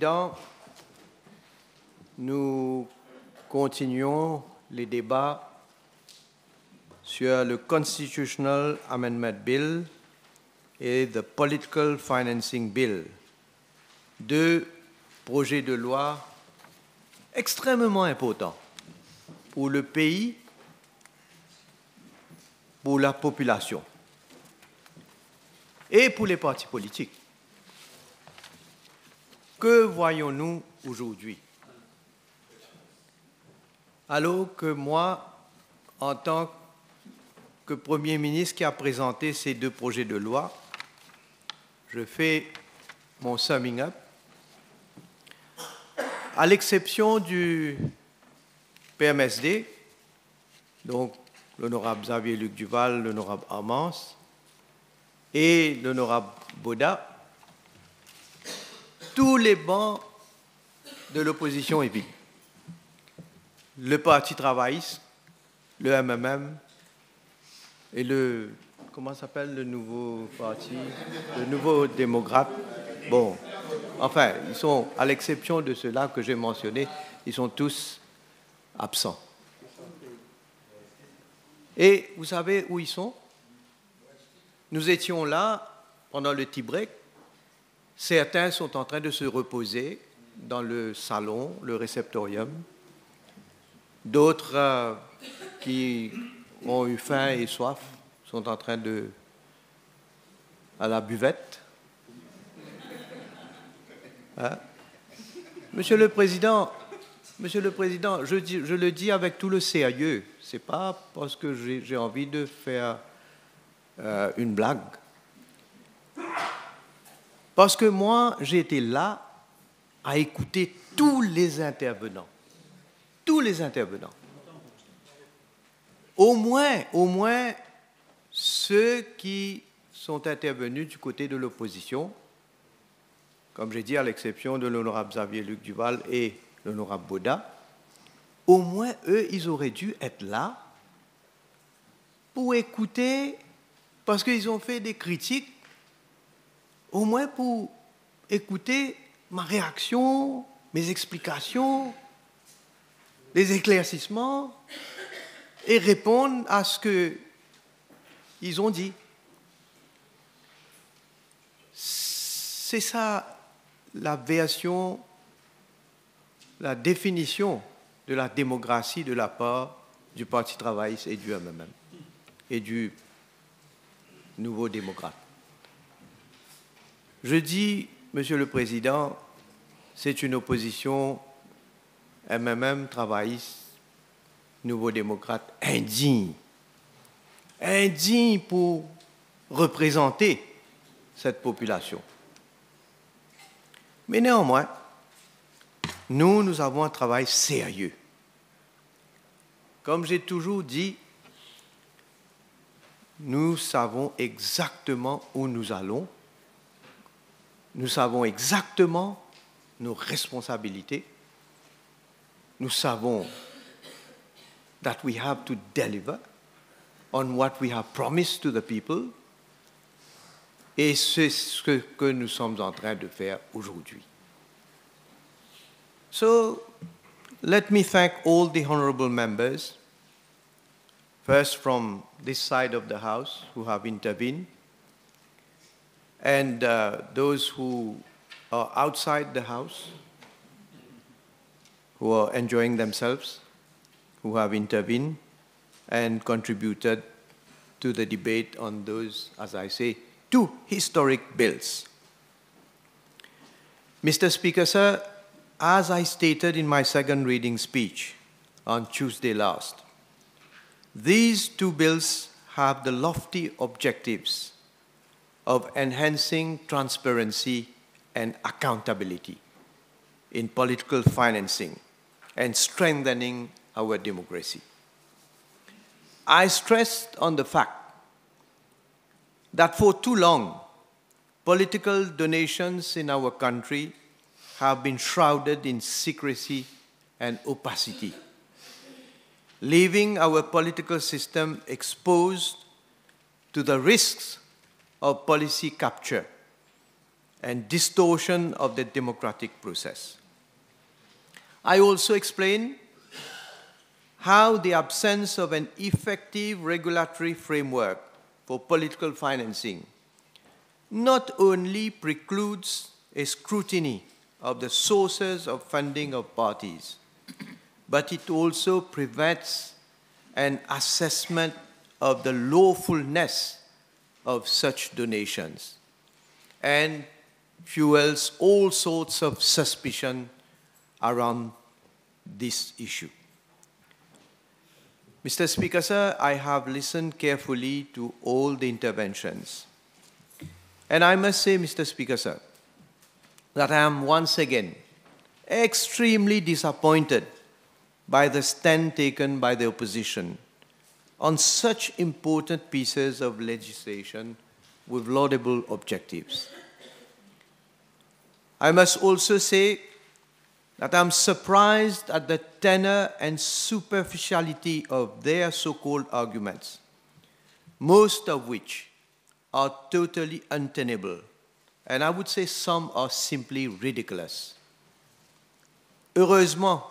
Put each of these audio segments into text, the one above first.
Président, nous continuons les débats sur le Constitutional Amendment Bill et le Political Financing Bill, deux projets de loi extrêmement importants pour le pays, pour la population et pour les partis politiques. Que voyons-nous aujourd'hui? Alors que moi, en tant que Premier ministre qui a présenté ces deux projets de loi, je fais mon summing up. À l'exception du PMSD, donc l'honorable Xavier-Luc Duval, l'honorable Armance et l'honorable Boda, tous les bancs de l'opposition est vide. Le Parti travailliste, le MMM et le, comment s'appelle le nouveau parti, le nouveau démocrate. Bon, enfin, ils sont, à l'exception de ceux-là que j'ai mentionnés, ils sont tous absents. Et vous savez où ils sont? Nous étions là pendant le tea break. Certains sont en train de se reposer dans le salon, le réceptorium. D'autres qui ont eu faim et soif sont en train de à la buvette. Hein? Monsieur le Président, je le dis avec tout le sérieux. Ce n'est pas parce que j'ai envie de faire une blague. Parce que moi, j'ai été là à écouter tous les intervenants. Tous les intervenants. Au moins ceux qui sont intervenus du côté de l'opposition, comme j'ai dit, à l'exception de l'honorable Xavier-Luc Duval et l'honorable Boda, au moins eux, ils auraient dû être là pour écouter, parce qu'ils ont fait des critiques, au moins pour écouter ma réaction, mes explications, les éclaircissements et répondre à ce qu'ils ont dit. C'est ça la version, la définition de la démocratie de la part du Parti travailliste et du MMM et du Nouveau démocrate. Je dis, Monsieur le Président, c'est une opposition MMM, travailliste, Nouveau démocrate, indigne. Indigne pour représenter cette population. Mais néanmoins, nous avons un travail sérieux. Comme j'ai toujours dit, nous savons exactement où nous allons. Nous savons exactement nos responsabilités. Nous savons that we have to deliver on what we have promised to the people. Et c'est ce que nous sommes en train de faire aujourd'hui. So, let me thank all the honorable members, first from this side of the House who have intervened, and those who are outside the House, who are enjoying themselves, who have intervened and contributed to the debate on those, as I say, two historic bills. Mr. Speaker, sir, as I stated in my second reading speech on Tuesday last, these two bills have the lofty objectives of enhancing transparency and accountability in political financing and strengthening our democracy. I stressed on the fact that for too long, political donations in our country have been shrouded in secrecy and opacity, leaving our political system exposed to the risks of policy capture and distortion of the democratic process. I also explained how the absence of an effective regulatory framework for political financing not only precludes a scrutiny of the sources of funding of parties, but it also prevents an assessment of the lawfulness of such donations and fuels all sorts of suspicion around this issue. Mr. Speaker, sir, I have listened carefully to all the interventions. And I must say, Mr. Speaker, sir, that I am once again extremely disappointed by the stand taken by the opposition on such important pieces of legislation with laudable objectives. I must also say that I'm surprised at the tenor and superficiality of their so-called arguments, most of which are totally untenable, and I would say some are simply ridiculous. Heureusement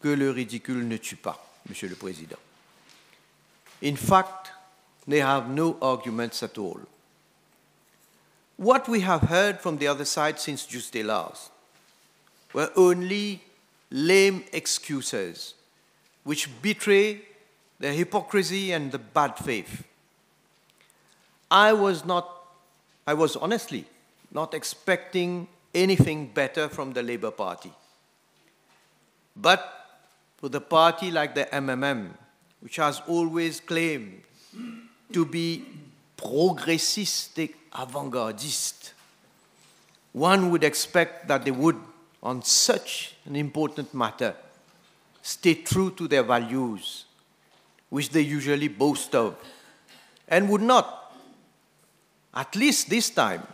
que le ridicule ne tue pas, Monsieur le Président. In fact, they have no arguments at all. What we have heard from the other side since Tuesday last were only lame excuses which betray the hypocrisy and the bad faith. I was honestly not expecting anything better from the Labour Party. But for the party like the MMM, which has always claimed to be progressiste et avant-gardiste, one would expect that they would, on such an important matter, stay true to their values, which they usually boast of, and would not, at least this time,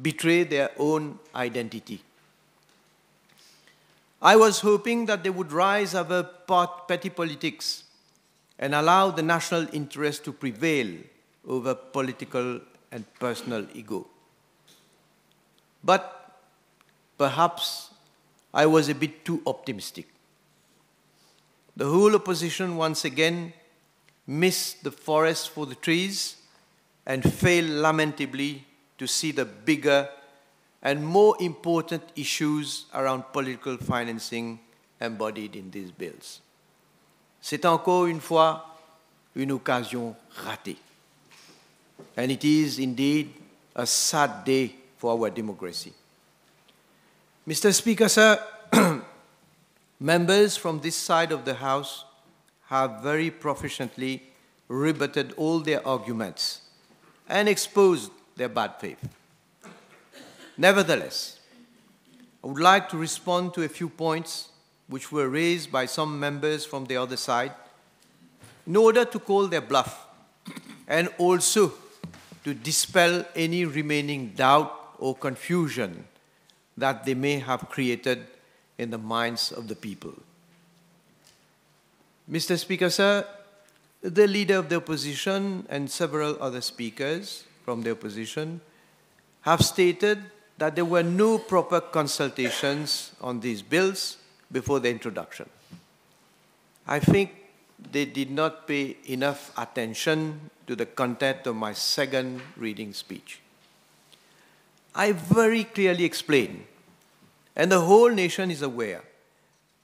betray their own identity. I was hoping that they would rise above petty politics and allow the national interest to prevail over political and personal ego. But perhaps I was a bit too optimistic. The whole opposition once again missed the forest for the trees and failed lamentably to see the bigger and more important issues around political financing embodied in these bills. C'est encore une fois une occasion ratée. And it is indeed a sad day for our democracy. Mr. Speaker, sir, members from this side of the House have very proficiently rebutted all their arguments and exposed their bad faith. Nevertheless, I would like to respond to a few points which were raised by some members from the other side in order to call their bluff and also to dispel any remaining doubt or confusion that they may have created in the minds of the people. Mr. Speaker, sir, the leader of the opposition and several other speakers from the opposition have stated that there were no proper consultations on these bills before the introduction. I think they did not pay enough attention to the content of my second reading speech. I very clearly explained, and the whole nation is aware,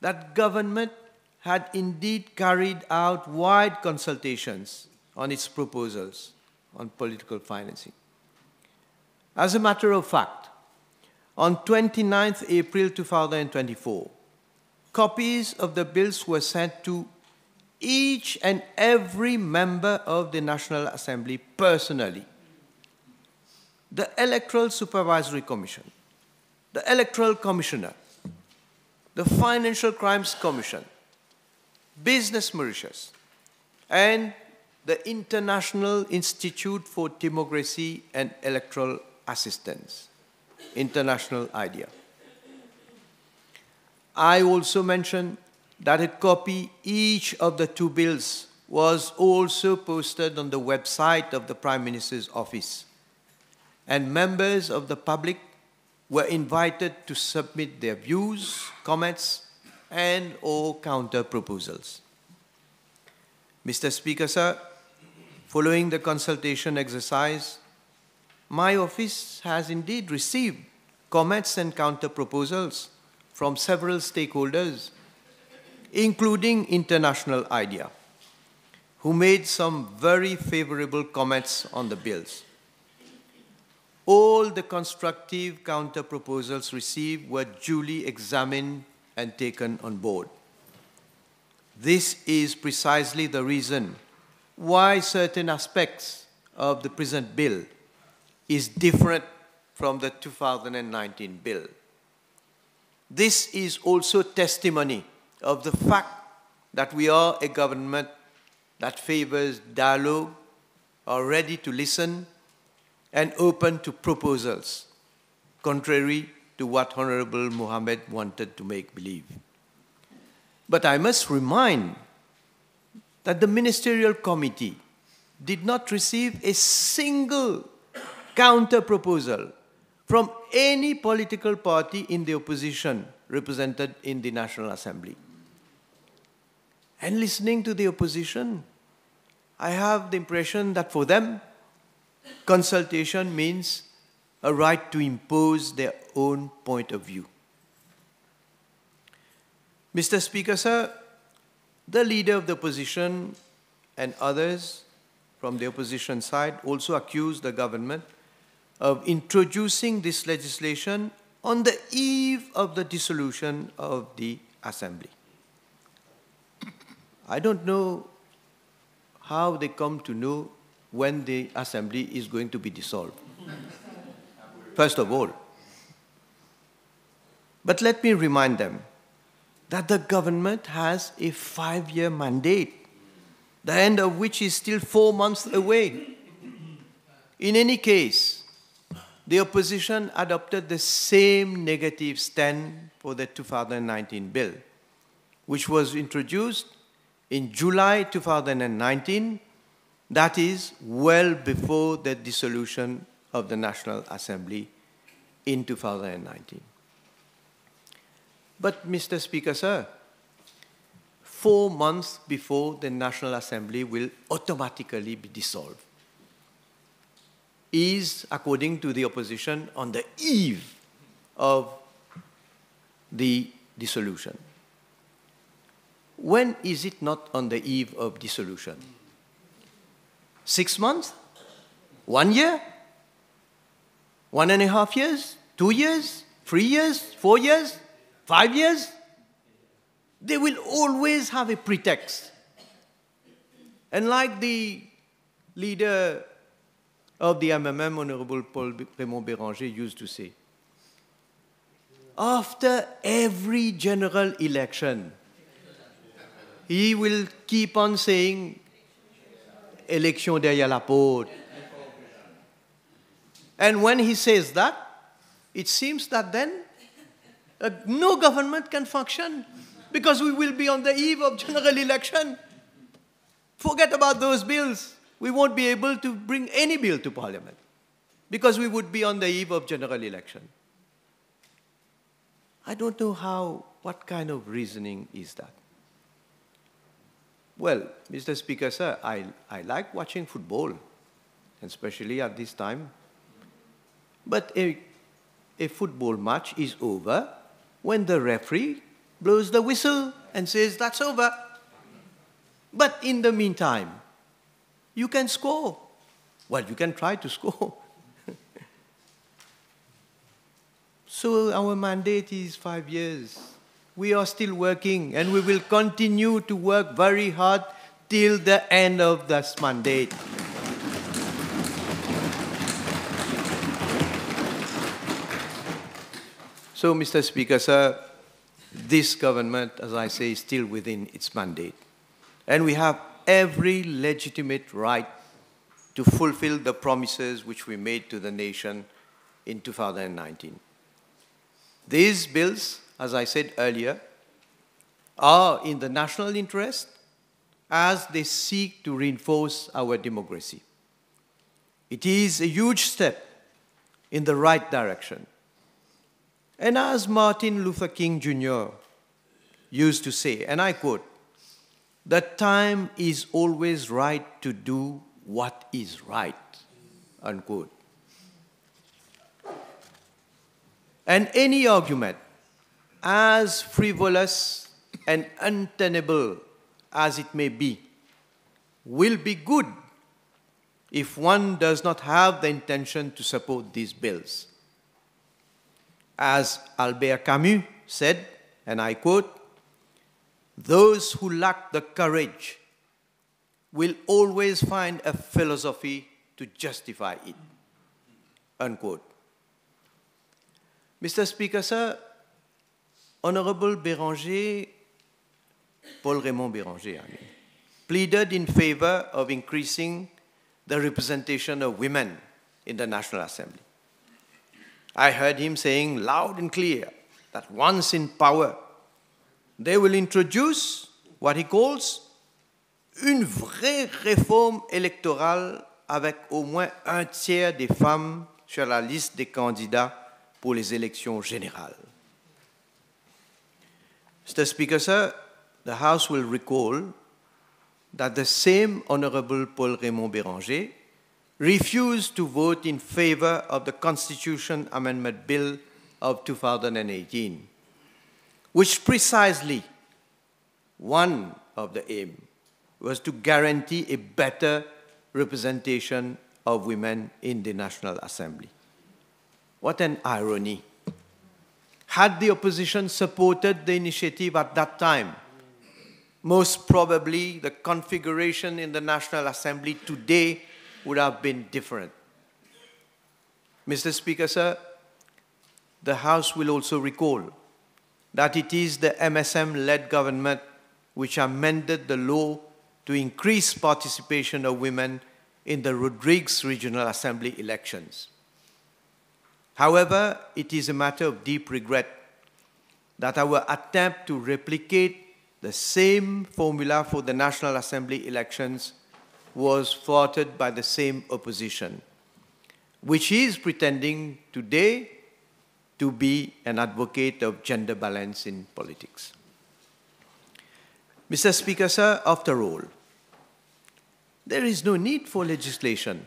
that government had indeed carried out wide consultations on its proposals on political financing. As a matter of fact, on 29th April 2024, copies of the bills were sent to each and every member of the National Assembly personally. The Electoral Supervisory Commission, the Electoral Commissioner, the Financial Crimes Commission, Business Mauritius, and the International Institute for Democracy and Electoral Assistance, International IDEA. I also mentioned that a copy each of the two bills was also posted on the website of the Prime Minister's office, and members of the public were invited to submit their views, comments, and/or counter-proposals. Mr. Speaker, sir, following the consultation exercise, my office has indeed received comments and counter-proposals from several stakeholders, including International IDEA, who made some very favorable comments on the bills. All the constructive counter-proposals received were duly examined and taken on board. This is precisely the reason why certain aspects of the present bill is different from the 2019 bill. This is also testimony of the fact that we are a government that favors dialogue, are ready to listen, and open to proposals, contrary to what Honorable Mohammed wanted to make believe. But I must remind that the Ministerial Committee did not receive a single counter-proposal from any political party in the opposition represented in the National Assembly. And listening to the opposition, I have the impression that for them, consultation means a right to impose their own point of view. Mr. Speaker, sir, the leader of the opposition and others from the opposition side also accused the government of introducing this legislation on the eve of the dissolution of the Assembly. I don't know how they come to know when the Assembly is going to be dissolved, first of all. But let me remind them that the government has a 5-year mandate, the end of which is still 4 months away. In any case, the opposition adopted the same negative stand for the 2019 bill, which was introduced in July 2019, that is, well before the dissolution of the National Assembly in 2019. But, Mr. Speaker, sir, 4 months before the National Assembly will automatically be dissolved is, according to the opposition, on the eve of the dissolution. When is it not on the eve of dissolution? 6 months? 1 year? 1.5 years? 2 years? 3 years? 4 years? 5 years? They will always have a pretext. And like the leader of the MMM, Honorable Paul Raymond Béranger, used to say, after every general election, he will keep on saying, élection derrière la porte. And when he says that, it seems that then no government can function because we will be on the eve of general election. Forget about those bills. We won't be able to bring any bill to Parliament because we would be on the eve of general election. I don't know what kind of reasoning is that? Well, Mr. Speaker, sir, I like watching football, especially at this time. But a football match is over when the referee blows the whistle and says, that's over. But in the meantime, you can score. Well, you can try to score. So our mandate is 5 years. We are still working, and we will continue to work very hard till the end of this mandate. So, Mr. Speaker, sir, this government, as I say, is still within its mandate. And we have every legitimate right to fulfill the promises which we made to the nation in 2019. These bills, as I said earlier, are in the national interest as they seek to reinforce our democracy. It is a huge step in the right direction, And as Martin Luther King Jr. used to say, and I quote, "The time is always right to do what is right," unquote. And any argument, as frivolous and untenable as it may be, will be good if one does not have the intention to support these bills. As Albert Camus said, and I quote, "Those who lack the courage will always find a philosophy to justify it," unquote. Mr. Speaker, sir, Honorable Béranger, Paul Raymond Béranger, pleaded in favor of increasing the representation of women in the National Assembly. I heard him saying loud and clear that once in power, they will introduce what he calls une vraie réforme électorale avec au moins un tiers des femmes sur la liste des candidats pour les élections générales. Mr. Speaker, sir, the House will recall that the same Honorable Paul Raymond Béranger refused to vote in favor of the Constitution Amendment Bill of 2018, which precisely one of the aims was to guarantee a better representation of women in the National Assembly. What an irony. Had the opposition supported the initiative at that time, most probably the configuration in the National Assembly today would have been different. Mr. Speaker, sir, the House will also recall that it is the MSM-led government which amended the law to increase participation of women in the Rodrigues Regional Assembly elections. However, it is a matter of deep regret that our attempt to replicate the same formula for the National Assembly elections was thwarted by the same opposition, which is pretending today to be an advocate of gender balance in politics. Mr. Speaker, sir, after all, there is no need for legislation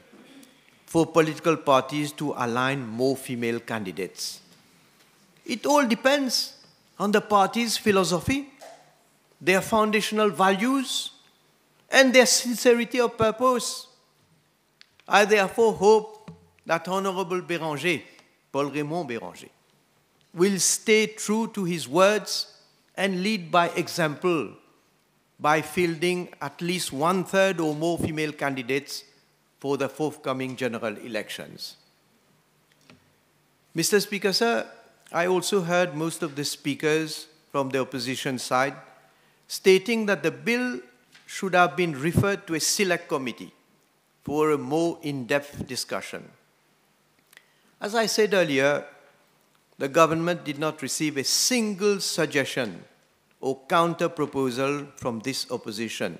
for political parties to align more female candidates. It all depends on the party's philosophy, their foundational values, and their sincerity of purpose. I therefore hope that Honorable Béranger, Paul Raymond Béranger, will stay true to his words and lead by example by fielding at least 1/3 or more female candidates for the forthcoming general elections. Mr. Speaker, sir, I also heard most of the speakers from the opposition side stating that the bill should have been referred to a select committee for a more in-depth discussion. As I said earlier, the government did not receive a single suggestion or counter-proposal from this opposition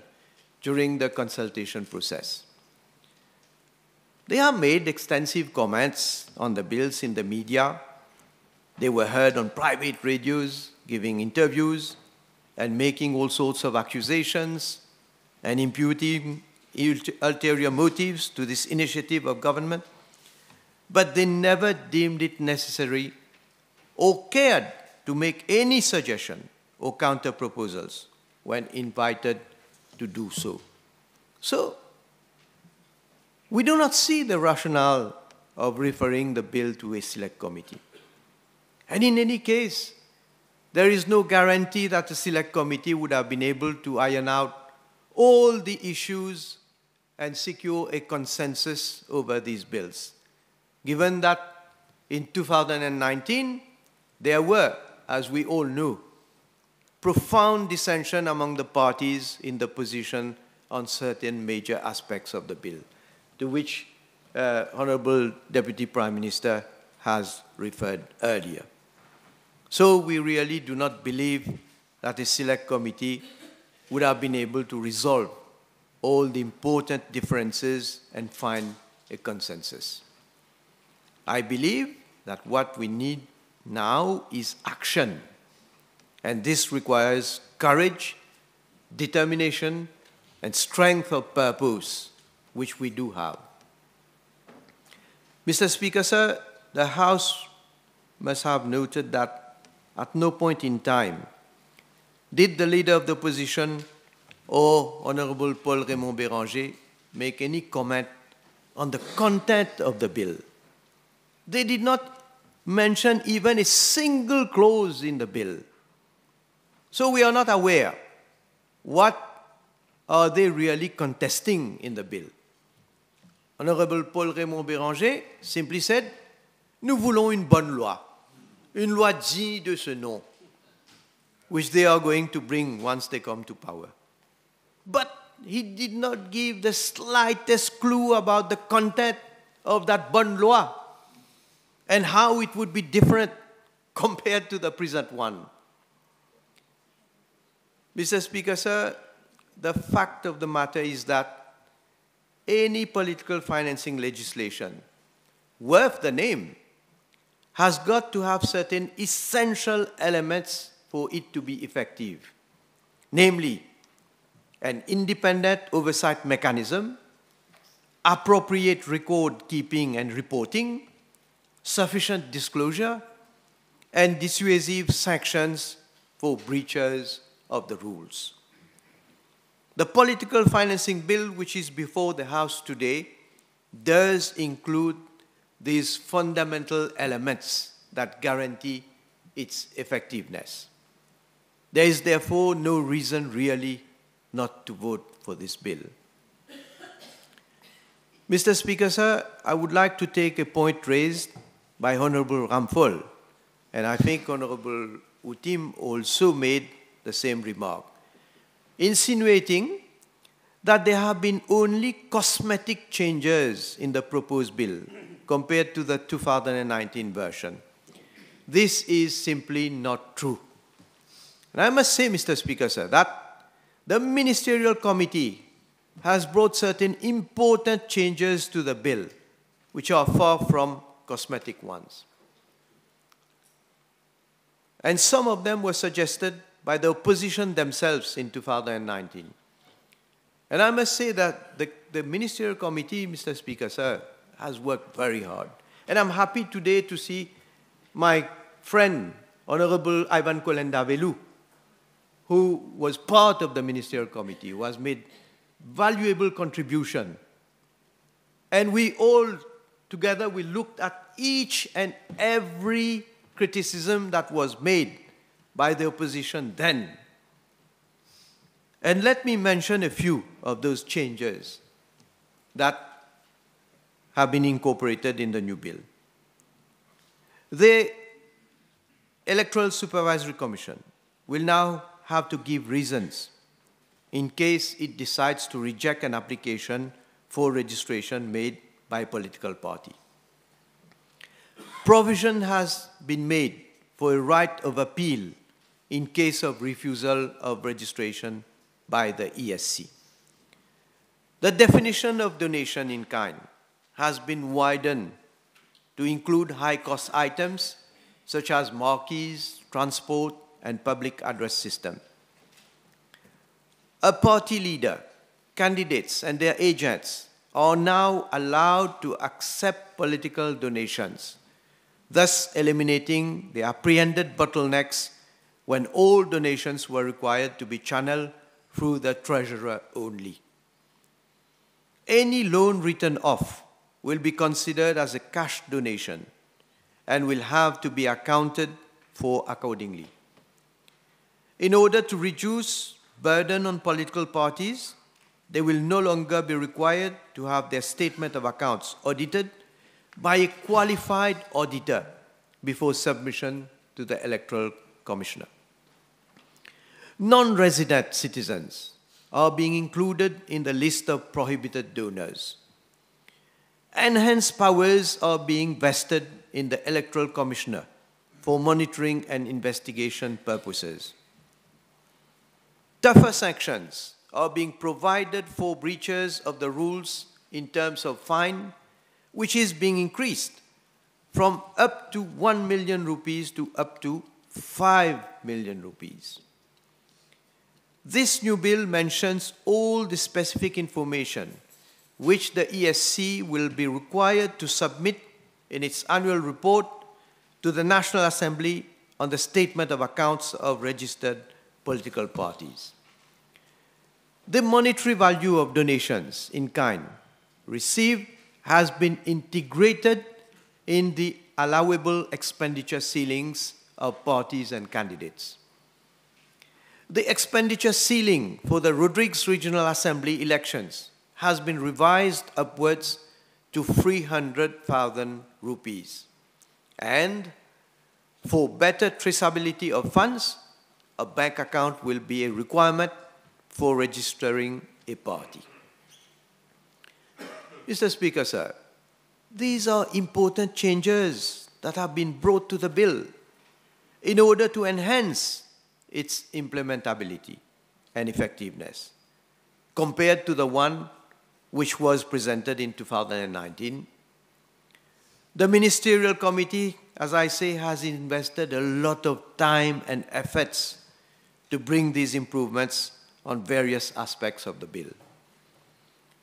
during the consultation process. They have made extensive comments on the bills in the media. They were heard on private radios, giving interviews, and making all sorts of accusations and imputing ulterior motives to this initiative of government. But they never deemed it necessary or cared to make any suggestion or counter-proposals when invited to do so. So, we do not see the rationale of referring the bill to a select committee. And in any case, there is no guarantee that a select committee would have been able to iron out all the issues and secure a consensus over these bills, given that in 2019, there were, as we all knew, profound dissension among the parties in the position on certain major aspects of the bill, to which Honorable Deputy Prime Minister has referred earlier. So we really do not believe that a select committee would have been able to resolve all the important differences and find a consensus. I believe that what we need now is action. And this requires courage, determination, and strength of purpose, which we do have. Mr. Speaker, sir, the House must have noted that at no point in time did the Leader of the Opposition or Honorable Paul Raymond Béranger make any comment on the content of the bill. They did not mention even a single clause in the bill. So we are not aware what are they really contesting in the bill. Honorable Paul Raymond Béranger simply said, nous voulons une bonne loi digne de ce nom, which they are going to bring once they come to power. But he did not give the slightest clue about the content of that bonne loi and how it would be different compared to the present one. Mr. Speaker, sir, the fact of the matter is that any political financing legislation worth the name has got to have certain essential elements for it to be effective, namely an independent oversight mechanism, appropriate record keeping and reporting, sufficient disclosure, and dissuasive sanctions for breaches of the rules. The political financing bill which is before the House today does include these fundamental elements that guarantee its effectiveness. There is therefore no reason really not to vote for this bill. Mr. Speaker, sir, I would like to take a point raised by Honorable Ramphal, and I think Honorable Utim also made the same remark, insinuating that there have been only cosmetic changes in the proposed bill compared to the 2019 version. This is simply not true. And I must say, Mr. Speaker, sir, that the Ministerial Committee has brought certain important changes to the bill, which are far from cosmetic ones. And some of them were suggested by the opposition themselves in 2019. And I must say that the Ministerial Committee, Mr. Speaker, sir, has worked very hard. And I'm happy today to see my friend, Honorable Ivan Kolenda-Velu, who was part of the Ministerial Committee, who has made valuable contribution. And we all together, we looked at each and every criticism that was made by the opposition then. And let me mention a few of those changes that have been incorporated in the new bill. The Electoral Supervisory Commission will now have to give reasons in case it decides to reject an application for registration made by a political party. Provision has been made for a right of appeal in case of refusal of registration by the ESC. The definition of donation in kind has been widened to include high-cost items such as marquees, transport, and public address system. A party leader, candidates, and their agents are now allowed to accept political donations, thus eliminating the apprehended bottlenecks when all donations were required to be channeled through the treasurer only. Any loan written off will be considered as a cash donation and will have to be accounted for accordingly. In order to reduce burden on political parties, they will no longer be required to have their statement of accounts audited by a qualified auditor before submission to the Electoral Commissioner. Non-resident citizens are being included in the list of prohibited donors. Enhanced powers are being vested in the Electoral Commissioner for monitoring and investigation purposes. Tougher sanctions are being provided for breaches of the rules in terms of fine, which is being increased from up to 1 million rupees to up to 5 million rupees. This new bill mentions all the specific information which the ESC will be required to submit in its annual report to the National Assembly on the statement of accounts of registered political parties. The monetary value of donations in kind received has been integrated in the allowable expenditure ceilings of parties and candidates. The expenditure ceiling for the Rodrigues Regional Assembly elections has been revised upwards to 300,000 rupees. And for better traceability of funds, a bank account will be a requirement for registering a party. Mr. Speaker, sir, these are important changes that have been brought to the bill in order to enhance its implementability and effectiveness compared to the one which was presented in 2019. The Ministerial Committee, as I say, has invested a lot of time and efforts to bring these improvements on various aspects of the bill.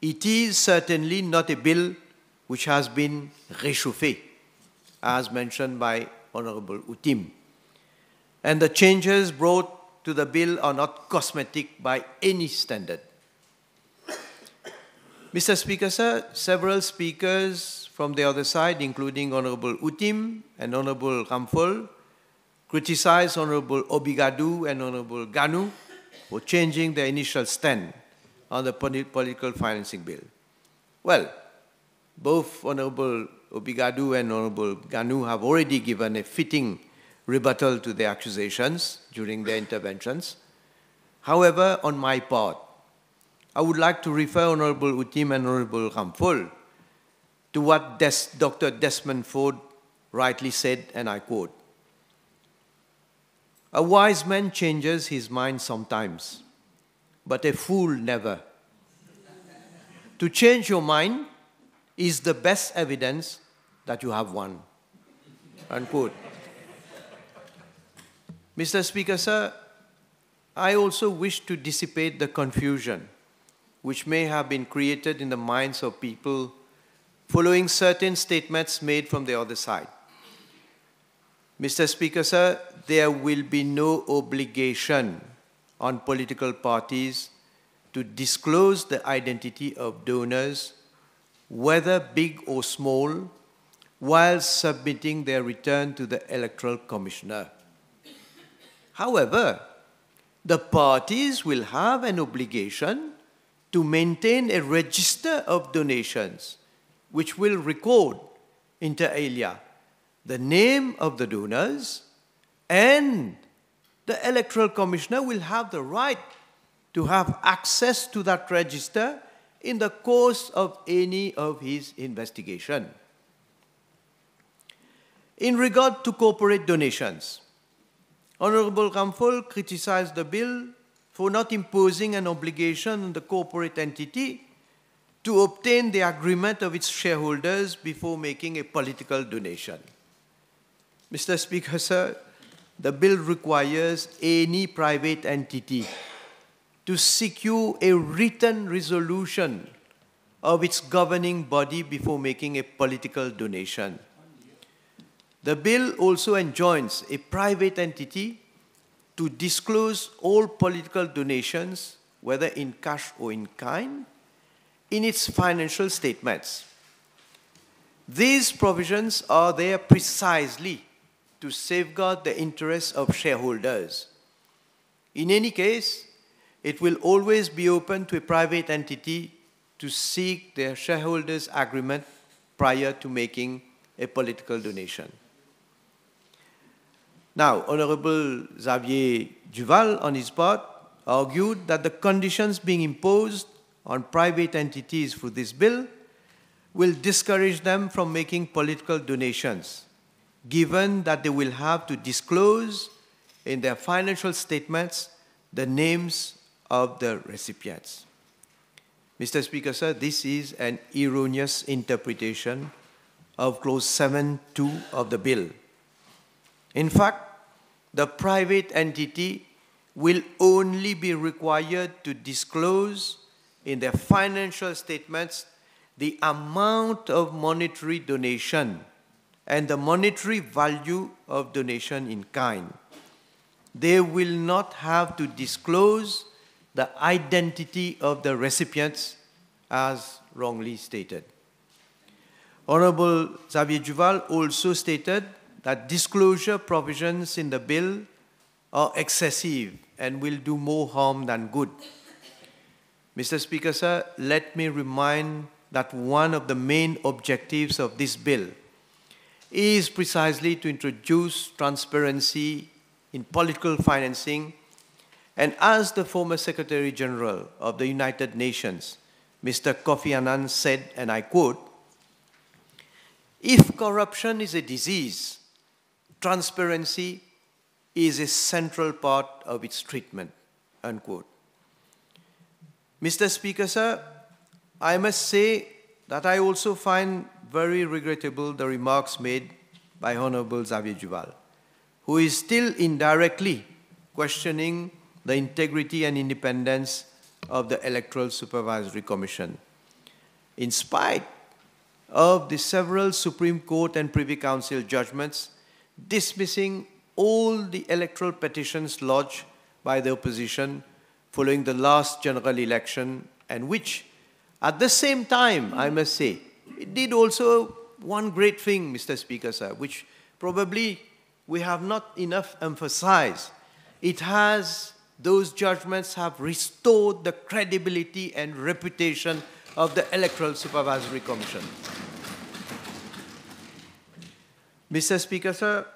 It is certainly not a bill which has been réchauffé, as mentioned by Honorable Utim. And the changes brought to the bill are not cosmetic by any standard. Mr. Speaker, sir, several speakers from the other side, including Honorable Utim and Honorable Ramphul, criticized Honorable Obligado and Honorable Ganu for changing their initial stand on the political financing bill. Well, both Honorable Obligado and Honorable Ganu have already given a fitting rebuttal to the accusations during their interventions. However, on my part, I would like to refer Honorable Utim and Honorable Ramphul to what Dr. Desmond Ford rightly said, and I quote, "A wise man changes his mind sometimes, but a fool never. To change your mind is the best evidence that you have won." Unquote. Mr. Speaker, sir, I also wish to dissipate the confusion which may have been created in the minds of people following certain statements made from the other side. Mr. Speaker, sir, there will be no obligation on political parties to disclose the identity of donors, whether big or small, while submitting their return to the Electoral Commissioner. However, the parties will have an obligation to maintain a register of donations which will record, inter alia, the name of the donors, and the Electoral Commissioner will have the right to have access to that register in the course of any of his investigation. In regard to corporate donations, Honorable Ramphul criticized the bill for not imposing an obligation on the corporate entity to obtain the agreement of its shareholders before making a political donation. Mr. Speaker, sir, the bill requires any private entity to secure a written resolution of its governing body before making a political donation. The bill also enjoins a private entity to disclose all political donations, whether in cash or in kind, in its financial statements. These provisions are there precisely to safeguard the interests of shareholders. In any case, it will always be open to a private entity to seek their shareholders' agreement prior to making a political donation. Now, Honorable Xavier Duval, on his part, argued that the conditions being imposed on private entities for this bill will discourage them from making political donations, given that they will have to disclose in their financial statements the names of the recipients. Mr. Speaker, sir, this is an erroneous interpretation of Clause 7.2 of the bill. In fact, the private entity will only be required to disclose in their financial statements the amount of monetary donation and the monetary value of donation in kind. They will not have to disclose the identity of the recipients as wrongly stated. Honorable Xavier Duval also stated that disclosure provisions in the bill are excessive and will do more harm than good. Mr. Speaker, sir, let me remind that one of the main objectives of this bill is precisely to introduce transparency in political financing, and as the former Secretary General of the United Nations, Mr. Kofi Annan said, and I quote, "If corruption is a disease, transparency is a central part of its treatment," unquote. Mr. Speaker, sir, I must say that I also find very regrettable the remarks made by Honorable Xavier Duval, who is still indirectly questioning the integrity and independence of the Electoral Supervisory Commission. In spite of the several Supreme Court and Privy Council judgments dismissing all the electoral petitions lodged by the opposition following the last general election, and which, at the same time, I must say, it did also one great thing, Mr. Speaker, sir, which probably we have not enough emphasized. Those judgments have restored the credibility and reputation of the Electoral Supervisory Commission. Mr. Speaker, sir,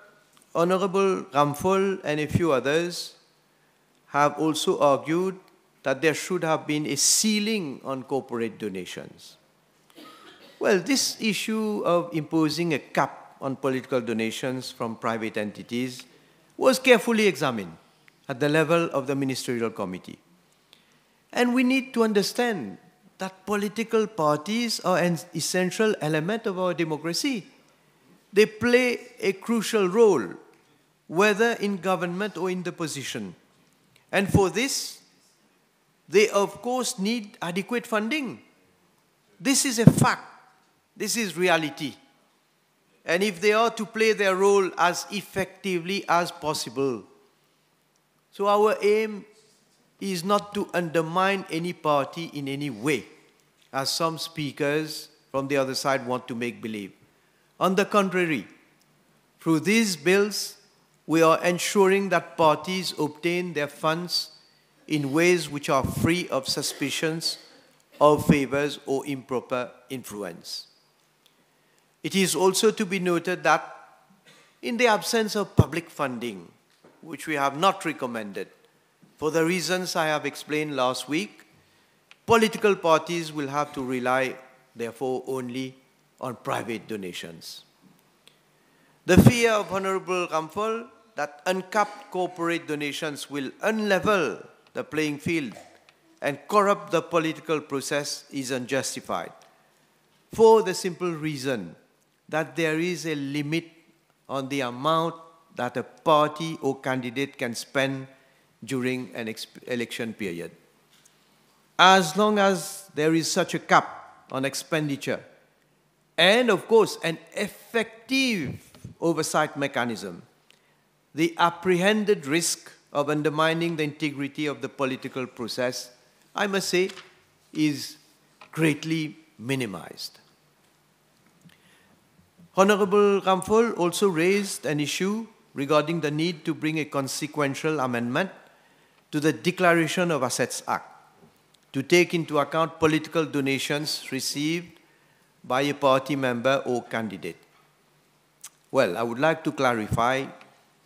Honorable Ramphal and a few others have also argued that there should have been a ceiling on corporate donations. Well, this issue of imposing a cap on political donations from private entities was carefully examined at the level of the Ministerial Committee. And we need to understand that political parties are an essential element of our democracy. They play a crucial role, whether in government or in the opposition. And for this, they of course need adequate funding. This is a fact. This is reality. And if they are to play their role as effectively as possible, so our aim is not to undermine any party in any way, as some speakers from the other side want to make believe. On the contrary, through these bills, we are ensuring that parties obtain their funds in ways which are free of suspicions of favors or improper influence. It is also to be noted that in the absence of public funding, which we have not recommended, for the reasons I have explained last week, political parties will have to rely, therefore, only on private donations. The fear of Honorable Ramphal that uncapped corporate donations will unlevel the playing field and corrupt the political process is unjustified, for the simple reason that there is a limit on the amount that a party or candidate can spend during an election period. As long as there is such a cap on expenditure, and of course an effective oversight mechanism, the apprehended risk of undermining the integrity of the political process, I must say, is greatly minimized. Honorable Ramphal also raised an issue regarding the need to bring a consequential amendment to the Declaration of Assets Act to take into account political donations received by a party member or candidate. Well, I would like to clarify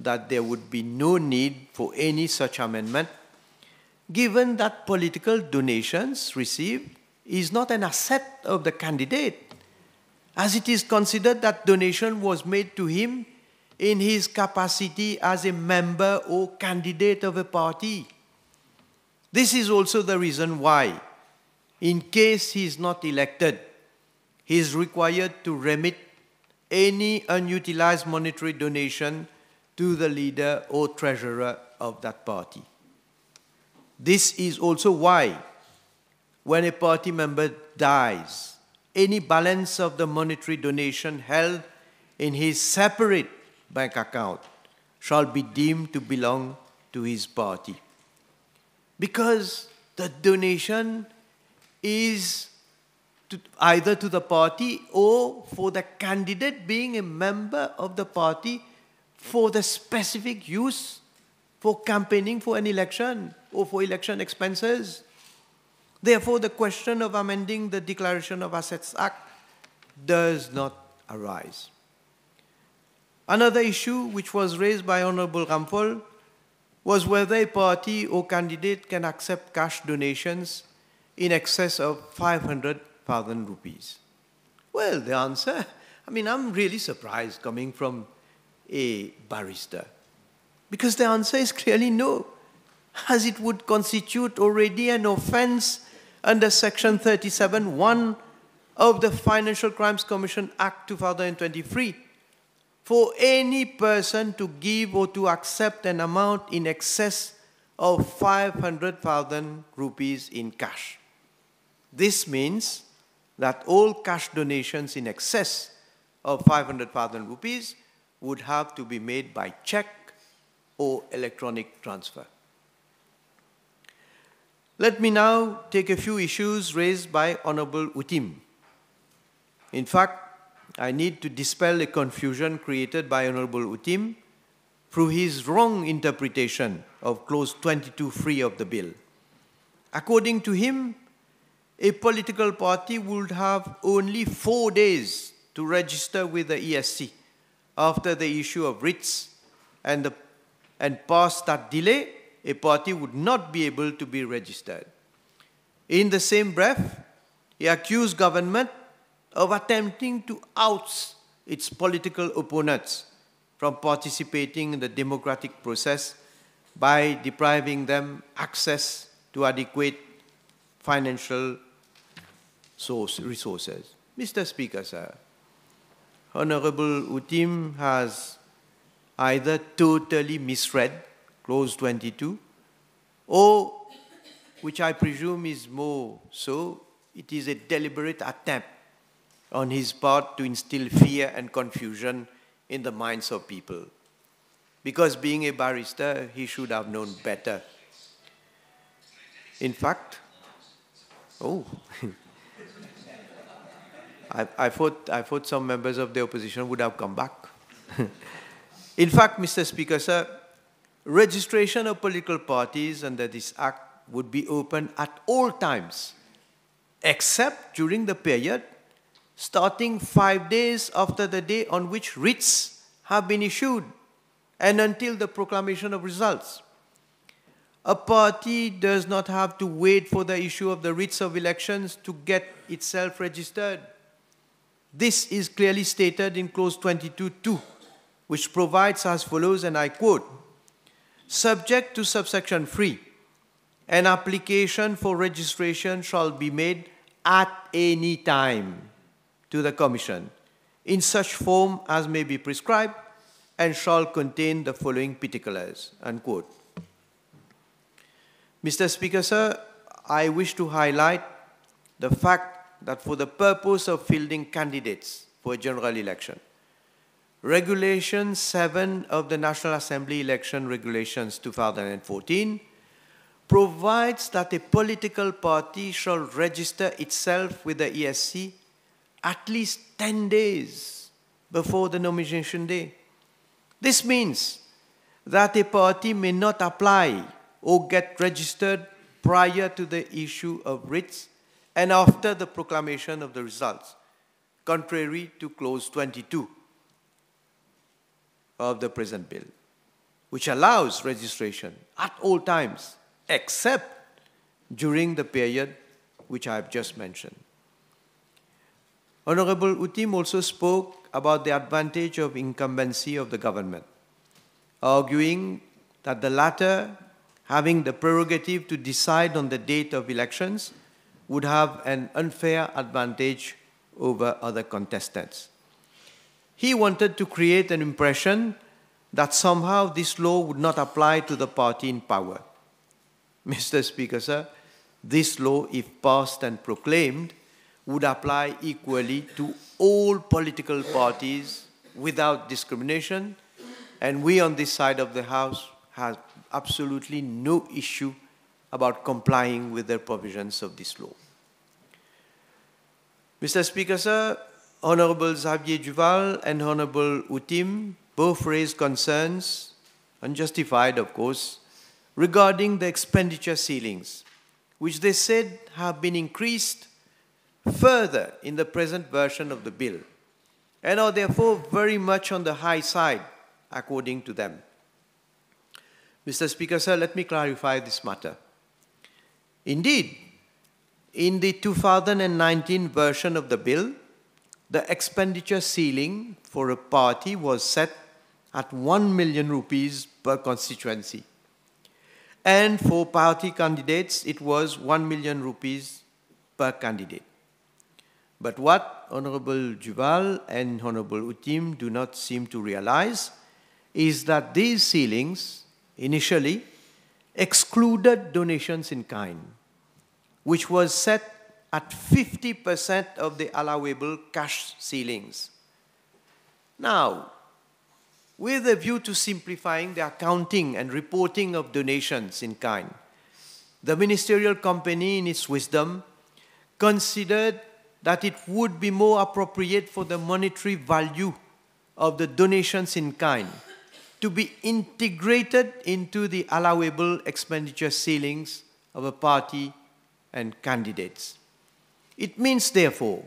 that there would be no need for any such amendment, given that political donations received is not an asset of the candidate, as it is considered that donation was made to him in his capacity as a member or candidate of a party. This is also the reason why, in case he is not elected, he is required to remit any unutilized monetary donation to the leader or treasurer of that party. This is also why, when a party member dies, any balance of the monetary donation held in his separate bank account shall be deemed to belong to his party. Because the donation is either to the party or for the candidate being a member of the party for the specific use for campaigning for an election or for election expenses. Therefore, the question of amending the Declaration of Assets Act does not arise. Another issue which was raised by Honorable Ramphal was whether a party or candidate can accept cash donations in excess of 500,000 rupees. Well, the answer, I'm really surprised coming from a barrister, because the answer is clearly no, as it would constitute already an offense under Section 37(1) of the Financial Crimes Commission Act 2023 for any person to give or to accept an amount in excess of 500,000 rupees in cash. This means that all cash donations in excess of 500,000 rupees would have to be made by check or electronic transfer. Let me now take a few issues raised by Honorable Utim. In fact, I need to dispel a confusion created by Honorable Utim through his wrong interpretation of Clause 22(3) of the bill. According to him, a political party would have only 4 days to register with the ESC after the issue of writs, and past that delay, a party would not be able to be registered. In the same breath, he accused government of attempting to oust its political opponents from participating in the democratic process by depriving them access to adequate financial resources. Mr. Speaker, sir, Honorable Utim has either totally misread Clause 22, or, which I presume is more so, it is a deliberate attempt on his part to instill fear and confusion in the minds of people. Because being a barrister, he should have known better. In fact, I thought some members of the opposition would have come back. In fact, Mr. Speaker, sir, registration of political parties under this Act would be open at all times, except during the period starting 5 days after the day on which writs have been issued and until the proclamation of results. A party does not have to wait for the issue of the writs of elections to get itself registered. This is clearly stated in Clause 22(2), which provides as follows, and I quote, "Subject to subsection 3, an application for registration shall be made at any time to the Commission in such form as may be prescribed and shall contain the following particulars," unquote. Mr. Speaker, sir, I wish to highlight the fact that for the purpose of fielding candidates for a general election, Regulation 7 of the National Assembly Election Regulations 2014 provides that a political party shall register itself with the ESC at least 10 days before the nomination day. This means that a party may not apply or get registered prior to the issue of writs and after the proclamation of the results, contrary to Clause 22 of the present bill, which allows registration at all times, except during the period which I have just mentioned. Honorable Utim also spoke about the advantage of incumbency of the government, arguing that the latter, having the prerogative to decide on the date of elections, would have an unfair advantage over other contestants. he wanted to create an impression that somehow this law would not apply to the party in power. Mr. Speaker, sir, this law, if passed and proclaimed, would apply equally to all political parties without discrimination, and we on this side of the House have absolutely no issue about complying with the provisions of this law. Mr. Speaker, sir, Honorable Xavier Duval and Honorable Utim both raised concerns, unjustified of course, regarding the expenditure ceilings, which they said have been increased further in the present version of the bill, and are therefore very much on the high side, according to them. Mr. Speaker, sir, let me clarify this matter. Indeed, in the 2019 version of the bill, the expenditure ceiling for a party was set at 1 million rupees per constituency. And for party candidates, it was 1 million rupees per candidate. But what Honorable Duval and Honorable Utim do not seem to realize is that these ceilings initially excluded donations in kind, which was set at 50% of the allowable cash ceilings. Now, with a view to simplifying the accounting and reporting of donations in kind, the ministerial company, in its wisdom, considered that it would be more appropriate for the monetary value of the donations in kind to be integrated into the allowable expenditure ceilings of a party and candidates. It means, therefore,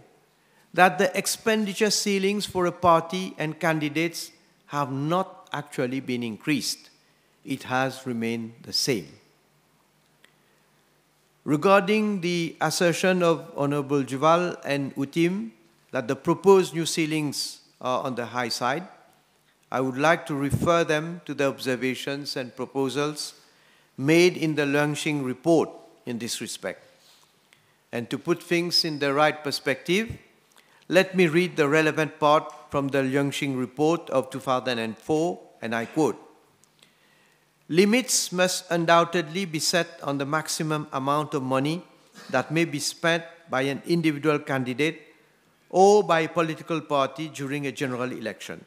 that the expenditure ceilings for a party and candidates have not actually been increased. It has remained the same. Regarding the assertion of Honorable Duval and Utim that the proposed new ceilings are on the high side, I would like to refer them to the observations and proposals made in the Leung Shing report in this respect. And to put things in the right perspective, let me read the relevant part from the Leung Shing report of 2004, and I quote, "Limits must undoubtedly be set on the maximum amount of money that may be spent by an individual candidate or by a political party during a general election.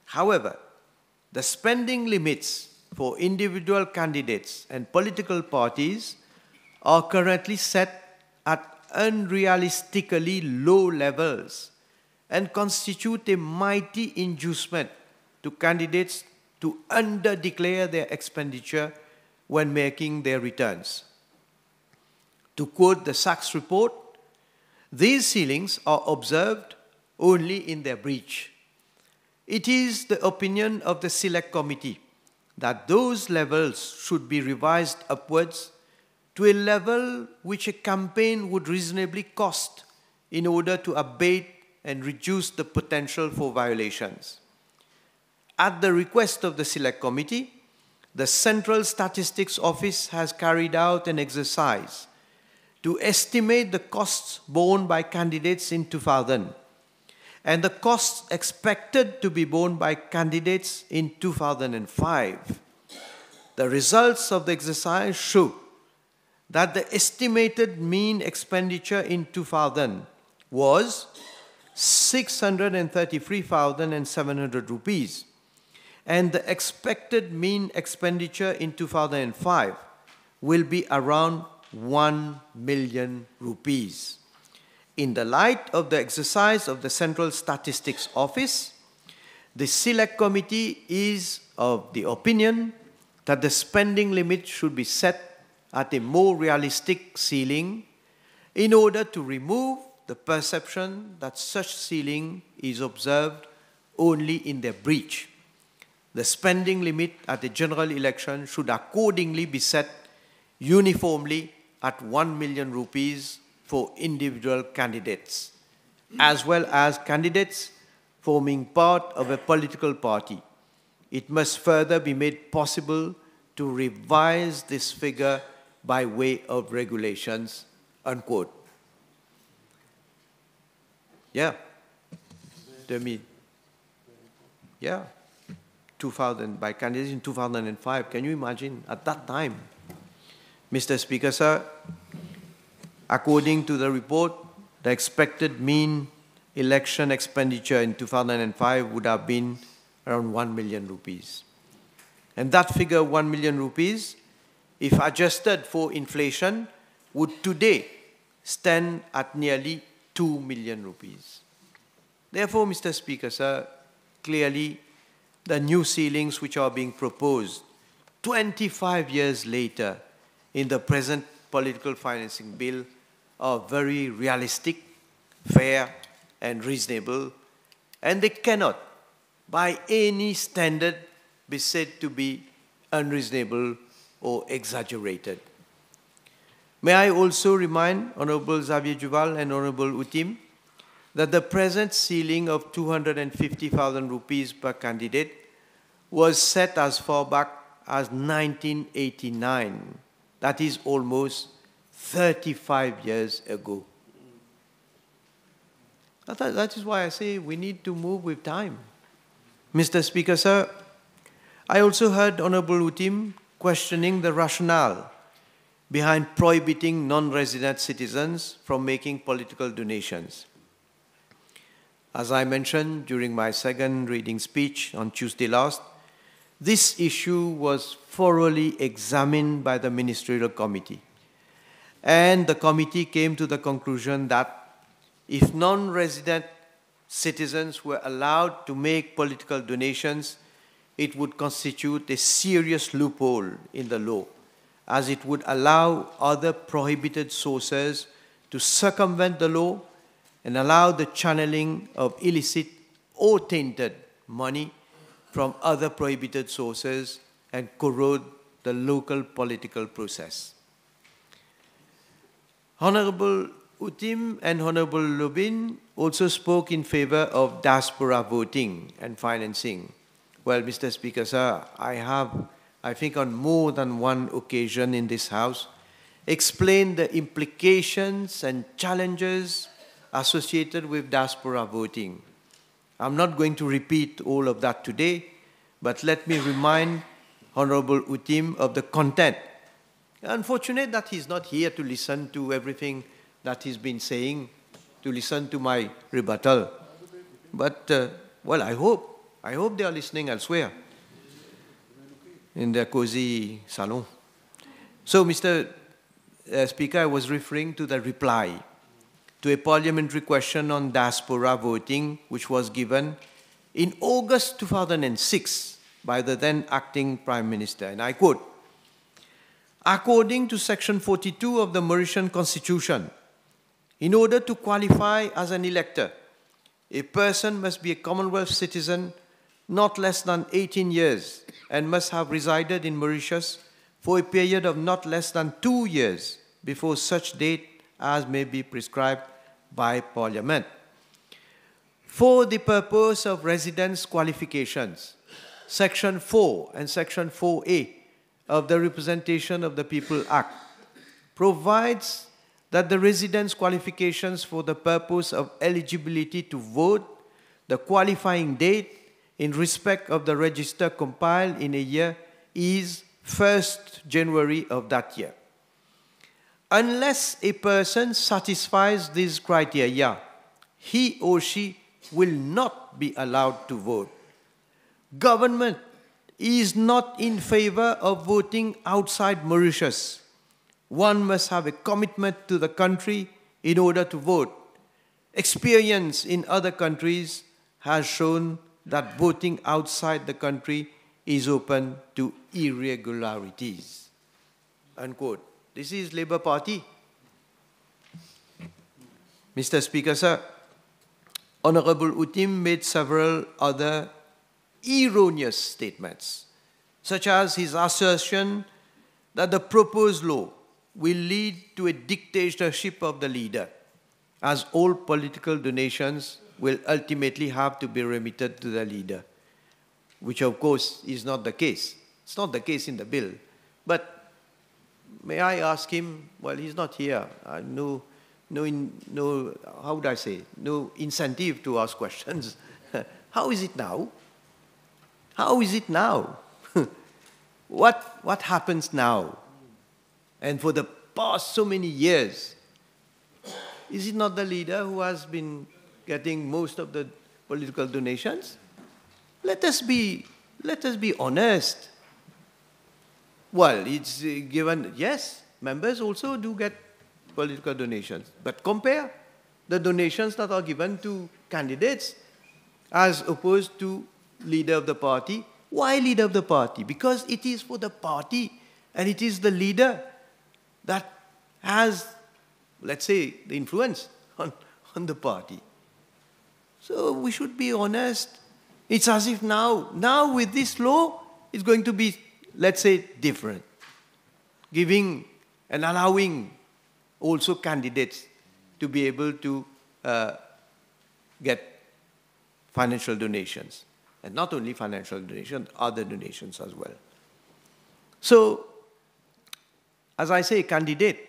However, the spending limits for individual candidates and political parties are currently set at unrealistically low levels and constitute a mighty inducement to candidates to under-declare their expenditure when making their returns." To quote the Sachs report, "These ceilings are observed only in their breach. It is the opinion of the Select Committee that those levels should be revised upwards to a level which a campaign would reasonably cost in order to abate and reduce the potential for violations. At the request of the Select Committee, the Central Statistics Office has carried out an exercise to estimate the costs borne by candidates in 2000 and the costs expected to be borne by candidates in 2005. The results of the exercise show that the estimated mean expenditure in 2000 was 633,700 rupees, and the expected mean expenditure in 2005 will be around 1 million rupees. In the light of the exercise of the Central Statistics Office, the Select Committee is of the opinion that the spending limit should be set at a more realistic ceiling in order to remove the perception that such ceiling is observed only in their breach. The spending limit at the general election should accordingly be set uniformly at 1 million rupees for individual candidates, as well as candidates forming part of a political party. It must further be made possible to revise this figure by way of regulations," unquote. Yeah, Demi. Yeah, 2000, by candidates in 2005. Can you imagine at that time? Mr. Speaker, sir, according to the report, the expected mean election expenditure in 2005 would have been around 1 million rupees. And that figure, 1 million rupees, if adjusted for inflation, would today stand at nearly 2 million rupees. Therefore, Mr. Speaker, sir, clearly the new ceilings which are being proposed 25 years later in the present political financing bill are very realistic, fair, and reasonable, and they cannot, by any standard, be said to be unreasonable or exaggerated. May I also remind Honorable Xavier Duval and Honorable Utim that the present ceiling of 250,000 rupees per candidate was set as far back as 1989. That is almost 35 years ago. That is why I say we need to move with time. Mr. Speaker, sir, I also heard Honorable Utim questioning the rationale behind prohibiting non-resident citizens from making political donations. As I mentioned during my second reading speech on Tuesday last, this issue was thoroughly examined by the Ministerial Committee. And the committee came to the conclusion that if non-resident citizens were allowed to make political donations, it would constitute a serious loophole in the law, as it would allow other prohibited sources to circumvent the law and allow the channeling of illicit or tainted money from other prohibited sources and corrode the local political process. Honorable Utim and Honorable Lubin also spoke in favor of diaspora voting and financing. Well, Mr. Speaker, sir, I have, I think on more than one occasion in this House, explained the implications and challenges associated with diaspora voting. I'm not going to repeat all of that today, but let me remind Honorable Utim of the content. Unfortunate that he's not here to listen to everything that he's been saying, to listen to my rebuttal. But, well, I hope they are listening elsewhere, in their cozy salon. So, Mr. Speaker, I was referring to the reply to a parliamentary question on diaspora voting, which was given in August 2006 by the then acting Prime Minister. And I quote, "According to Section 42 of the Mauritian Constitution, in order to qualify as an elector, a person must be a Commonwealth citizen not less than 18 years and must have resided in Mauritius for a period of not less than 2 years before such date as may be prescribed by Parliament. For the purpose of residence qualifications, Section 4 and Section 4A of the Representation of the People Act provides that the residence qualifications for the purpose of eligibility to vote, the qualifying date in respect of the register compiled in a year is 1st January of that year. Unless a person satisfies these criteria, he or she will not be allowed to vote. Government is not in favor of voting outside Mauritius. One must have a commitment to the country in order to vote. Experience in other countries has shown that voting outside the country is open to irregularities." Unquote. This is Labour Party. Mr. Speaker, sir, Honorable Utim made several other erroneous statements, such as his assertion that the proposed law will lead to a dictatorship of the leader, as all political donations will ultimately have to be remitted to the leader, which of course is not the case. It's not the case in the bill. But may I ask him, well, he's not here, no, how would I say, no incentive to ask questions. How is it now? How is it now? What happens now? And for the past so many years, is it not the leader who has been getting most of the political donations? Let us be honest. Well, it's given, yes, members also do get political donations, but compare the donations that are given to candidates as opposed to leader of the party. Why leader of the party? Because it is for the party, and it is the leader that has, let's say, the influence on the party. So we should be honest. It's as if now with this law, it's going to be, let's say, different. Giving and allowing also candidates to be able to get financial donations. And not only financial donations, other donations as well. So, as I say, a candidate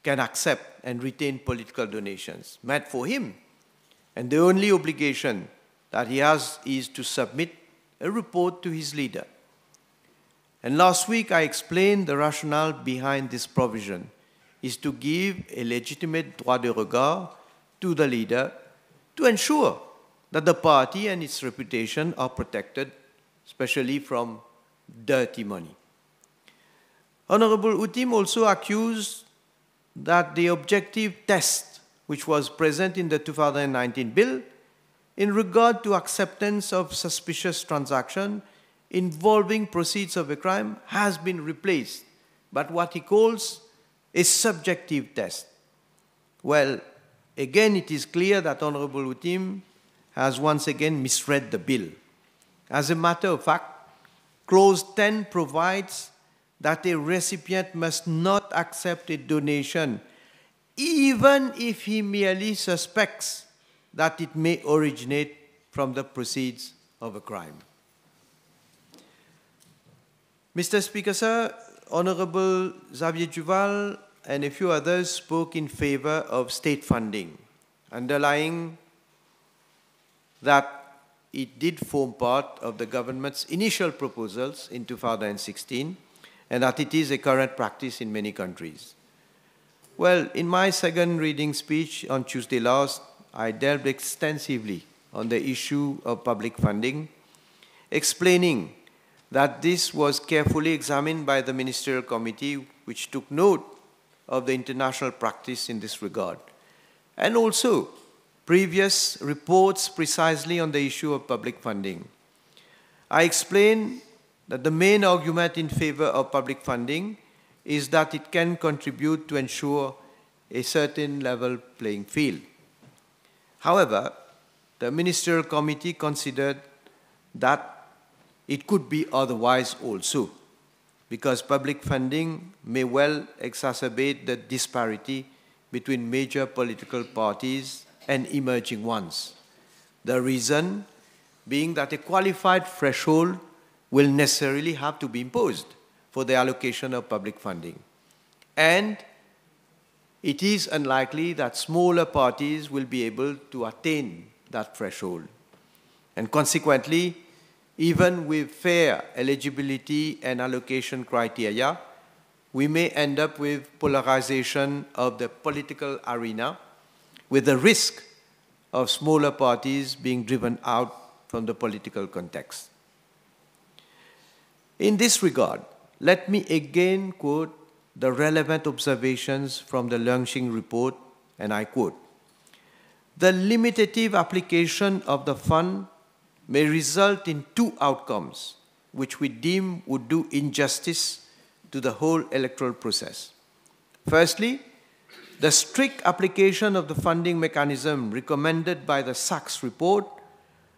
can accept and retain political donations made for him. And the only obligation that he has is to submit a report to his leader. And last week I explained the rationale behind this provision is to give a legitimate droit de regard to the leader to ensure that the party and its reputation are protected, especially from dirty money. Honorable Utim also accused that the objective test, which was present in the 2019 bill, in regard to acceptance of suspicious transaction involving proceeds of a crime, has been replaced by what he calls a subjective test. Well, again, it is clear that Honorable Utim has once again misread the bill. As a matter of fact, Clause 10 provides that a recipient must not accept a donation even if he merely suspects that it may originate from the proceeds of a crime. Mr. Speaker, sir, Honorable Xavier Duval and a few others spoke in favor of state funding, underlying that it did form part of the government's initial proposals in 2016 and that it is a current practice in many countries. Well, in my second reading speech on Tuesday last, I delved extensively on the issue of public funding, explaining that this was carefully examined by the Ministerial Committee, which took note of the international practice in this regard, and also previous reports precisely on the issue of public funding. I explained that the main argument in favor of public funding is that it can contribute to ensure a certain level playing field. However, the Ministerial Committee considered that it could be otherwise also, because public funding may well exacerbate the disparity between major political parties and emerging ones. The reason being that a qualified threshold will necessarily have to be imposed for the allocation of public funding. And it is unlikely that smaller parties will be able to attain that threshold. And consequently, even with fair eligibility and allocation criteria, we may end up with polarization of the political arena, with the risk of smaller parties being driven out from the political context. In this regard, let me again quote the relevant observations from the Leung Ching report, and I quote, "The limitative application of the fund may result in two outcomes, which we deem would do injustice to the whole electoral process. Firstly, the strict application of the funding mechanism recommended by the Sachs report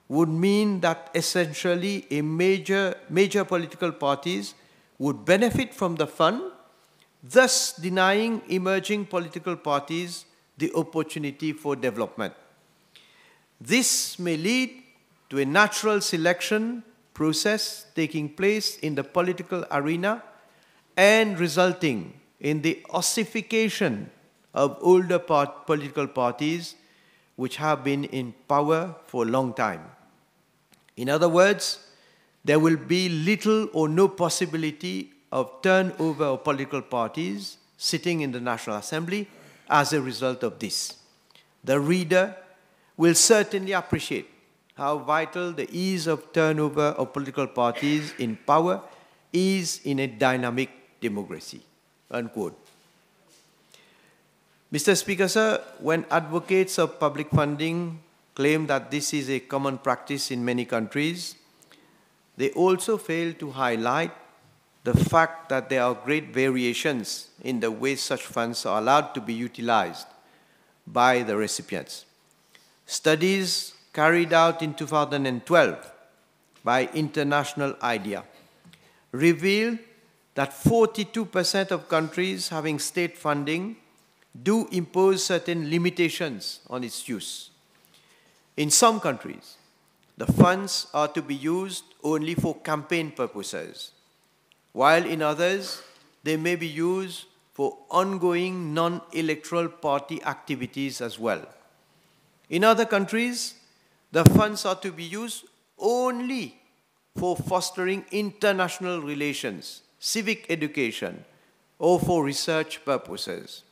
would mean that essentially a major political parties would benefit from the fund, thus denying emerging political parties the opportunity for development. This may lead to a natural selection process taking place in the political arena and resulting in the ossification of older political parties which have been in power for a long time. In other words, there will be little or no possibility of turnover of political parties sitting in the National Assembly as a result of this. The reader will certainly appreciate how vital the ease of turnover of political parties in power is in a dynamic democracy." Unquote. Mr. Speaker, sir, when advocates of public funding claim that this is a common practice in many countries, they also fail to highlight the fact that there are great variations in the way such funds are allowed to be utilized by the recipients. Studies carried out in 2012 by International IDEA revealed that 42% of countries having state funding do impose certain limitations on its use. In some countries, the funds are to be used only for campaign purposes, while in others, they may be used for ongoing non-electoral party activities as well. In other countries, the funds are to be used only for fostering international relations, civic education, or for research purposes.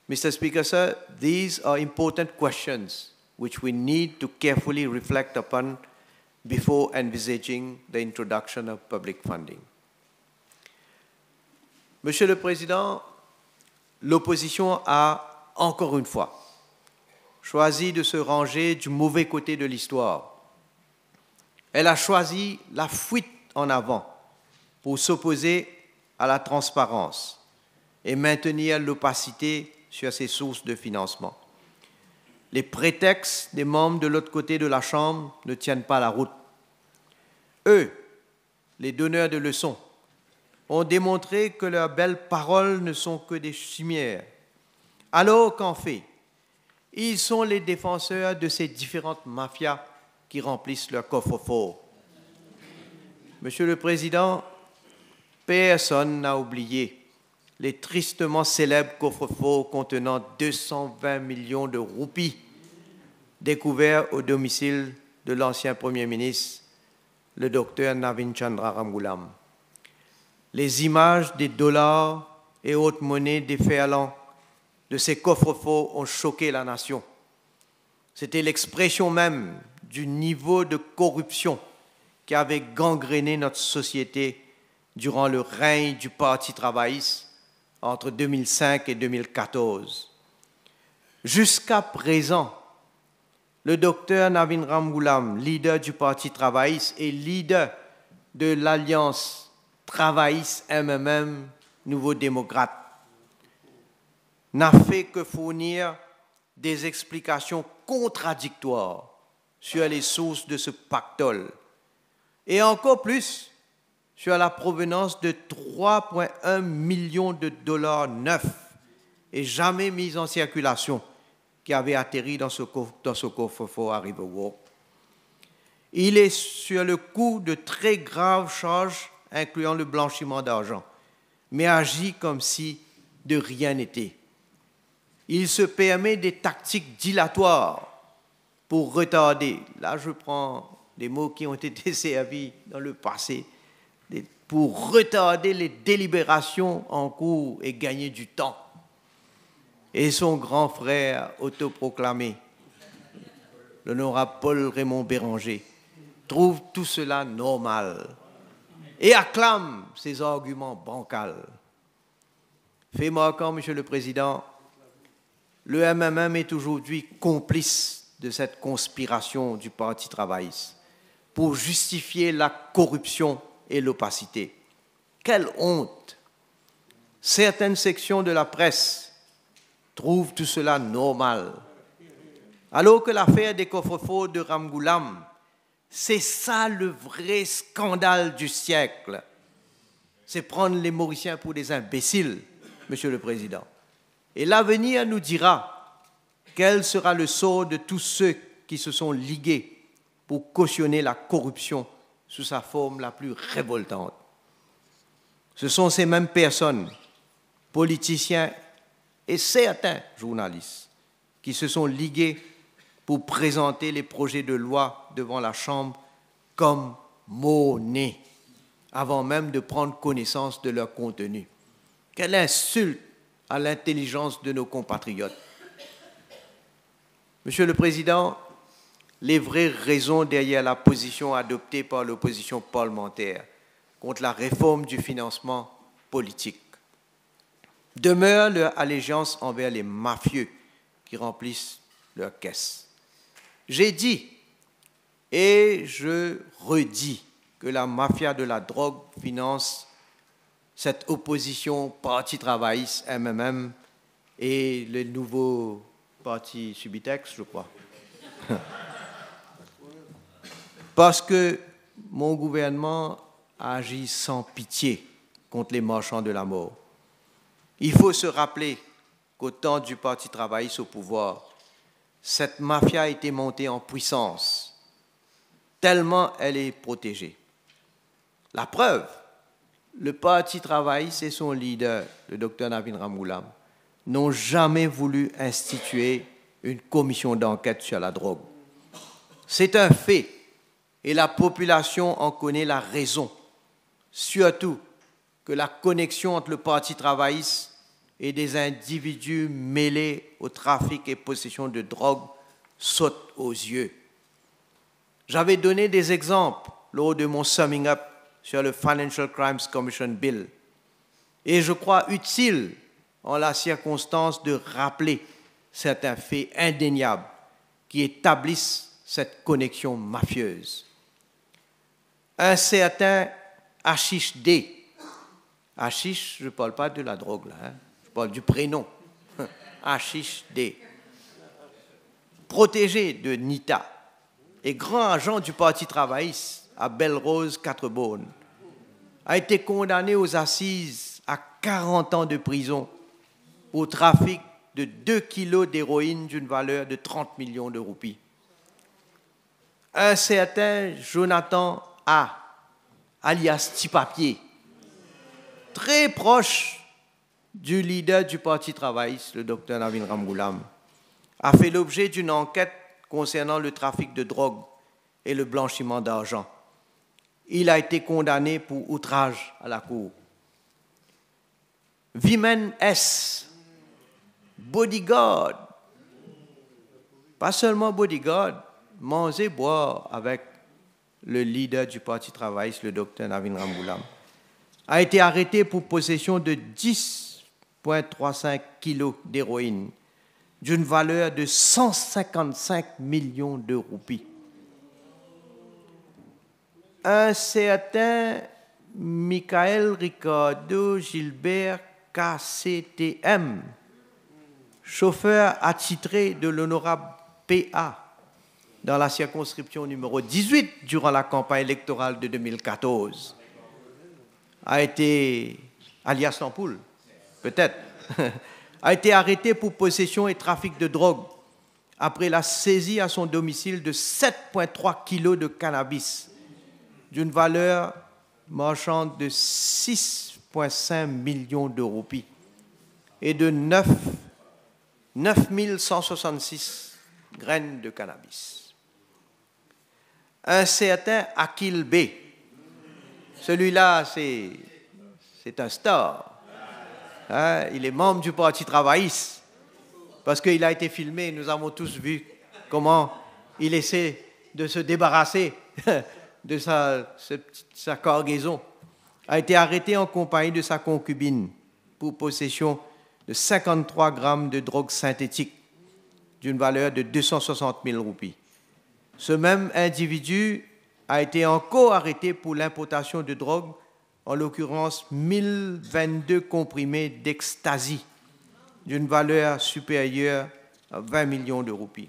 Mr. Speaker, sir, these are important questions which we need to carefully reflect upon before envisaging the introduction of public funding. Monsieur le Président, l'opposition a, encore une fois, choisi de se ranger du mauvais côté de l'histoire. Elle a choisi la fuite en avant pour s'opposer à la transparence et maintenir l'opacité sur ses sources de financement. Les prétextes des membres de l'autre côté de la Chambre ne tiennent pas la route. Eux, les donneurs de leçons, ont démontré que leurs belles paroles ne sont que des chimères, alors qu'en fait, ils sont les défenseurs de ces différentes mafias qui remplissent leur coffre-fort. Monsieur le Président, personne n'a oublié les tristement célèbres coffres-forts contenant 220 millions de roupies découverts au domicile de l'ancien Premier ministre, le docteur Navin Chandra Ramgoolam. Les images des dollars et autres monnaies déferlant de ces coffres-forts ont choqué la nation. C'était l'expression même du niveau de corruption qui avait gangréné notre société durant le règne du Parti travailliste entre 2005 et 2014. Jusqu'à présent, le docteur Navin Ramgoolam, leader du Parti travailliste et leader de l'Alliance travailliste MMM Nouveau démocrate, n'a fait que fournir des explications contradictoires sur les sources de ce pactole et encore plus sur la provenance de 3,1 millions de dollars neufs et jamais mis en circulation qui avaient atterri dans ce coffre-fort à Riverwalk. Il est sur le coup de très graves charges, incluant le blanchiment d'argent, mais agit comme si de rien n'était. Il se permet des tactiques dilatoires pour retarder, là je prends des mots qui ont été servis dans le passé, pour retarder les délibérations en cours et gagner du temps. Et son grand frère autoproclamé, l'honorable Paul Raymond Béranger, trouve tout cela normal et acclame ses arguments bancals. Fait marquant, Monsieur le Président, le MMM est aujourd'hui complice de cette conspiration du Parti travailliste pour justifier la corruption et l'opacité. Quelle honte! Certaines sections de la presse trouvent tout cela normal, alors que l'affaire des coffres-forts de Ramgoolam, c'est ça le vrai scandale du siècle. C'est prendre les Mauriciens pour des imbéciles, Monsieur le Président. Et l'avenir nous dira quel sera le sort de tous ceux qui se sont ligués pour cautionner la corruption sous sa forme la plus révoltante. Ce sont ces mêmes personnes, politiciens et certains journalistes, qui se sont ligués pour présenter les projets de loi devant la Chambre comme monnaie, avant même de prendre connaissance de leur contenu. Quelle insulte à l'intelligence de nos compatriotes. Monsieur le Président, les vraies raisons derrière la position adoptée par l'opposition parlementaire contre la réforme du financement politique demeurent leur allégeance envers les mafieux qui remplissent leurs caisses. J'ai dit et je redis que la mafia de la drogue finance cette opposition parti travailliste, MMM, et le nouveau parti Subitex, je crois. Parce que mon gouvernement agit sans pitié contre les marchands de la mort. Il faut se rappeler qu'au temps du parti travailliste au pouvoir, cette mafia a été montée en puissance, tellement elle est protégée. La preuve, le parti travailliste et son leader, le docteur Navin Ramgoolam, n'ont jamais voulu instituer une commission d'enquête sur la drogue. C'est un fait, et la population en connaît la raison. Surtout que la connexion entre le parti travailliste et des individus mêlés au trafic et possession de drogue saute aux yeux. J'avais donné des exemples lors de mon summing up sur le Financial Crimes Commission Bill. Et je crois utile, en la circonstance, de rappeler certains faits indéniables qui établissent cette connexion mafieuse. Un certain Ashish D. Ashish, je ne parle pas de la drogue, là, hein, je parle du prénom. Ashish D. Protégé de NITA et grand agent du Parti travailliste à Belle-Rose, Quatre-Beaunes, a été condamné aux assises à 40 ans de prison au trafic de 2 kilos d'héroïne d'une valeur de 30 millions de roupies. Un certain Jonathan A., alias Tipapier, très proche du leader du Parti travailliste, le docteur Navin Ramgoolam, a fait l'objet d'une enquête concernant le trafic de drogue et le blanchiment d'argent. Il a été condamné pour outrage à la cour. Vimen S., bodyguard, pas seulement bodyguard, manger, boire avec le leader du Parti travailliste, le docteur Navin Ramgoolam, a été arrêté pour possession de 10,35 kilos d'héroïne d'une valeur de 155 millions de roupies. Un certain Michael Ricardo Gilbert KCTM, chauffeur attitré de l'honorable PA dans la circonscription numéro 18 durant la campagne électorale de 2014, a été, alias Lampoule, peut-être, a été arrêté pour possession et trafic de drogue après la saisie à son domicile de 7,3 kilos de cannabis d'une valeur marchande de 6,5 millions de roupies et de 9 166 graines de cannabis. Un certain Akil B. Celui-là, c'est un star. Hein? Il est membre du Parti travailliste parce qu'il a été filmé. Nous avons tous vu comment il essaie de se débarrasser de sa cargaison, a été arrêté en compagnie de sa concubine pour possession de 53 grammes de drogue synthétique d'une valeur de 260 000 roupies. Ce même individu a été encore arrêté pour l'importation de drogue, en l'occurrence 1022 comprimés d'ecstasy d'une valeur supérieure à 20 millions de roupies.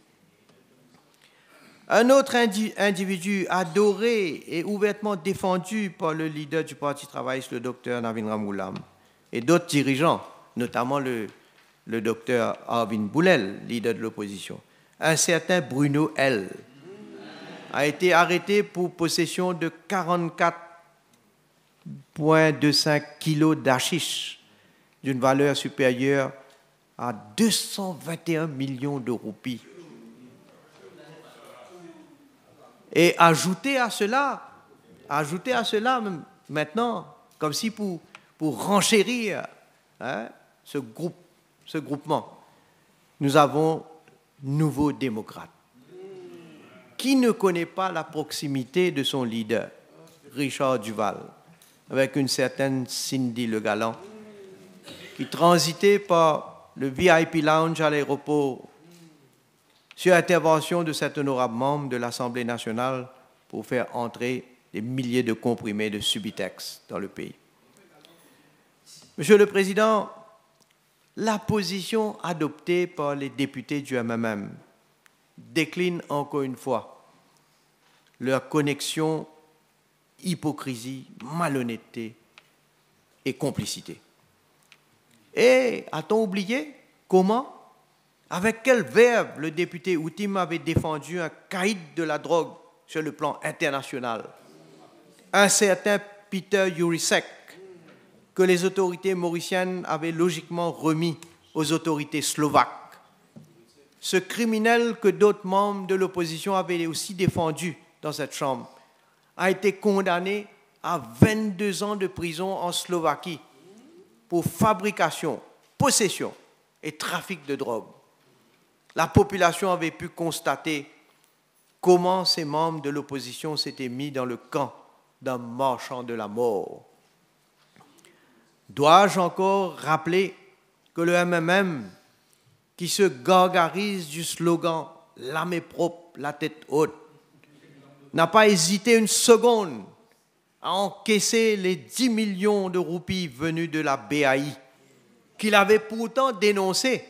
Un autre individu adoré et ouvertement défendu par le leader du Parti travailliste, le docteur Navin Ramgoolam, et d'autres dirigeants, notamment le docteur Arvin Boulel, leader de l'opposition, un certain Bruno L., a été arrêté pour possession de 44,25 kilos d'hashish d'une valeur supérieure à 221 millions de roupies. Et ajouté à cela, Ajoutez à cela maintenant, comme si pour renchérir ce groupement, nous avons Nouveaux démocrates. Qui ne connaît pas la proximité de son leader, Richard Duval, avec une certaine Cindy Le Galland, qui transitait par le VIP Lounge à l'aéroport sur intervention de cet honorable membre de l'Assemblée nationale pour faire entrer des milliers de comprimés de Subutex dans le pays. Monsieur le Président, la position adoptée par les députés du MMM décline encore une fois leur connexion, hypocrisie, malhonnêteté et complicité. Et a-t-on oublié comment, avec quel verbe le député Outim avait défendu un caïd de la drogue sur le plan international, un certain Peter Juricek, que les autorités mauriciennes avaient logiquement remis aux autorités slovaques. Ce criminel que d'autres membres de l'opposition avaient aussi défendu dans cette chambre a été condamné à 22 ans de prison en Slovaquie pour fabrication, possession et trafic de drogue. La population avait pu constater comment ces membres de l'opposition s'étaient mis dans le camp d'un marchand de la mort. Dois-je encore rappeler que le MMM, qui se gargarise du slogan « l'âme est propre, la tête haute », n'a pas hésité une seconde à encaisser les 10 millions de roupies venues de la BAI, qu'il avait pourtant dénoncées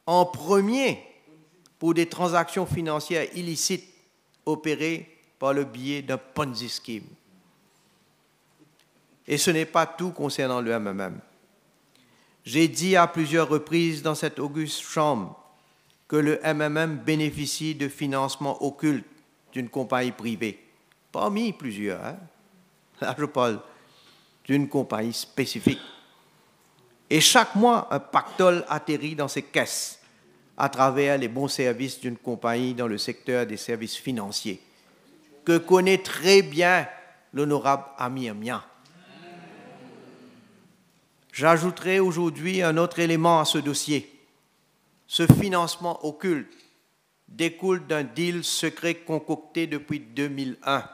en premier pour des transactions financières illicites opérées par le biais d'un Ponzi scheme. Et ce n'est pas tout concernant le MMM. J'ai dit à plusieurs reprises dans cette auguste chambre que le MMM bénéficie de financements occultes d'une compagnie privée, parmi plusieurs. Là, je parle d'une compagnie spécifique. Et chaque mois, un pactole atterrit dans ses caisses à travers les bons services d'une compagnie dans le secteur des services financiers, que connaît très bien l'honorable Amir Mia. J'ajouterai aujourd'hui un autre élément à ce dossier. Ce financement occulte découle d'un deal secret concocté depuis 2001,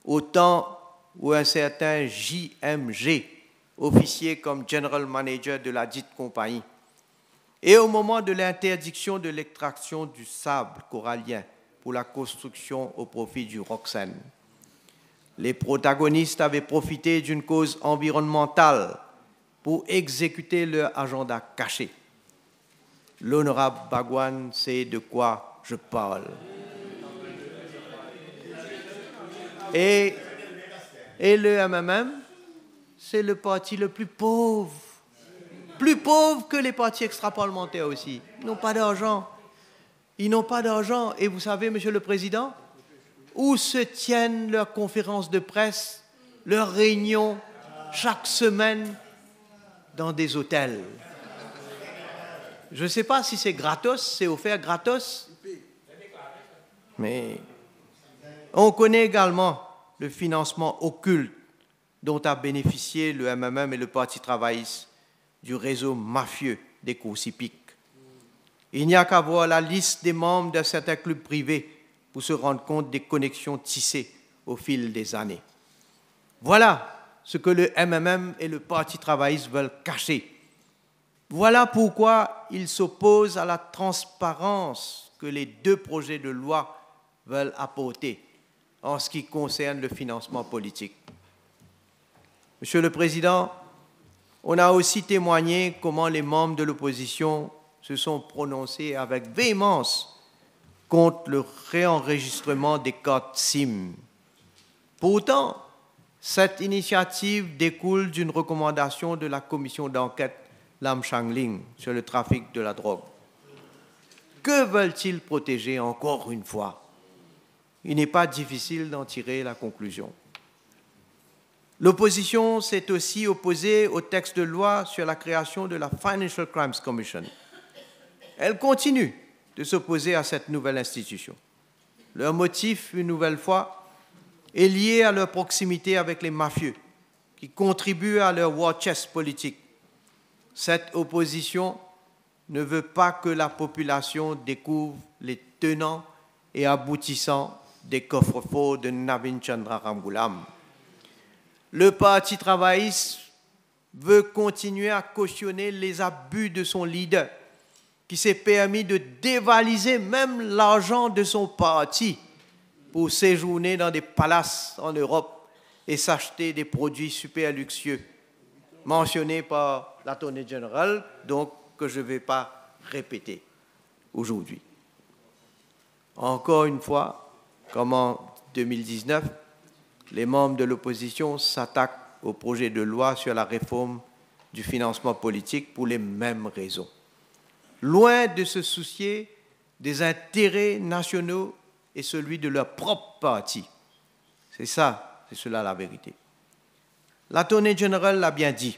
au temps où un certain JMG, officier comme General Manager de la dite compagnie, et au moment de l'interdiction de l'extraction du sable corallien pour la construction au profit du Roxane. Les protagonistes avaient profité d'une cause environnementale pour exécuter leur agenda caché. L'honorable Bhagwan sait de quoi je parle. Et le MMM, c'est le parti le plus pauvre que les partis extra-parlementaires aussi. Ils n'ont pas d'argent. Ils n'ont pas d'argent. Et vous savez, Monsieur le Président, où se tiennent leurs conférences de presse, leurs réunions chaque semaine dans des hôtels. Je ne sais pas si c'est gratos, c'est offert gratos, mais on connaît également le financement occulte dont a bénéficié le MMM et le Parti travailliste du réseau mafieux des courses hippiques. Il n'y a qu'à voir la liste des membres de certains clubs privés pour se rendre compte des connexions tissées au fil des années. Voilà ce que le MMM et le Parti travailliste veulent cacher. Voilà pourquoi ils s'opposent à la transparence que les deux projets de loi veulent apporter en ce qui concerne le financement politique. Monsieur le Président, on a aussi témoigné comment les membres de l'opposition se sont prononcés avec véhémence contre le réenregistrement des cartes SIM. Pourtant, cette initiative découle d'une recommandation de la commission d'enquête Lam Chang-Ling sur le trafic de la drogue. Que veulent-ils protéger encore une fois? Il n'est pas difficile d'en tirer la conclusion. L'opposition s'est aussi opposée au texte de loi sur la création de la Financial Crimes Commission. Elle continue de s'opposer à cette nouvelle institution. Leur motif, une nouvelle fois, est liée à leur proximité avec les mafieux, qui contribuent à leur war chest politique. Cette opposition ne veut pas que la population découvre les tenants et aboutissants des coffres-forts de Navin Chandra Ramgoolam. Le Parti travailliste veut continuer à cautionner les abus de son leader, qui s'est permis de dévaliser même l'argent de son parti pour séjourner dans des palaces en Europe et s'acheter des produits super luxueux, mentionnés par l'Attorney General, donc que je ne vais pas répéter aujourd'hui. Encore une fois, comme en 2019, les membres de l'opposition s'attaquent au projet de loi sur la réforme du financement politique pour les mêmes raisons. Loin de se soucier des intérêts nationaux et celui de leur propre parti. C'est cela la vérité. L'Attorney General l'a bien dit.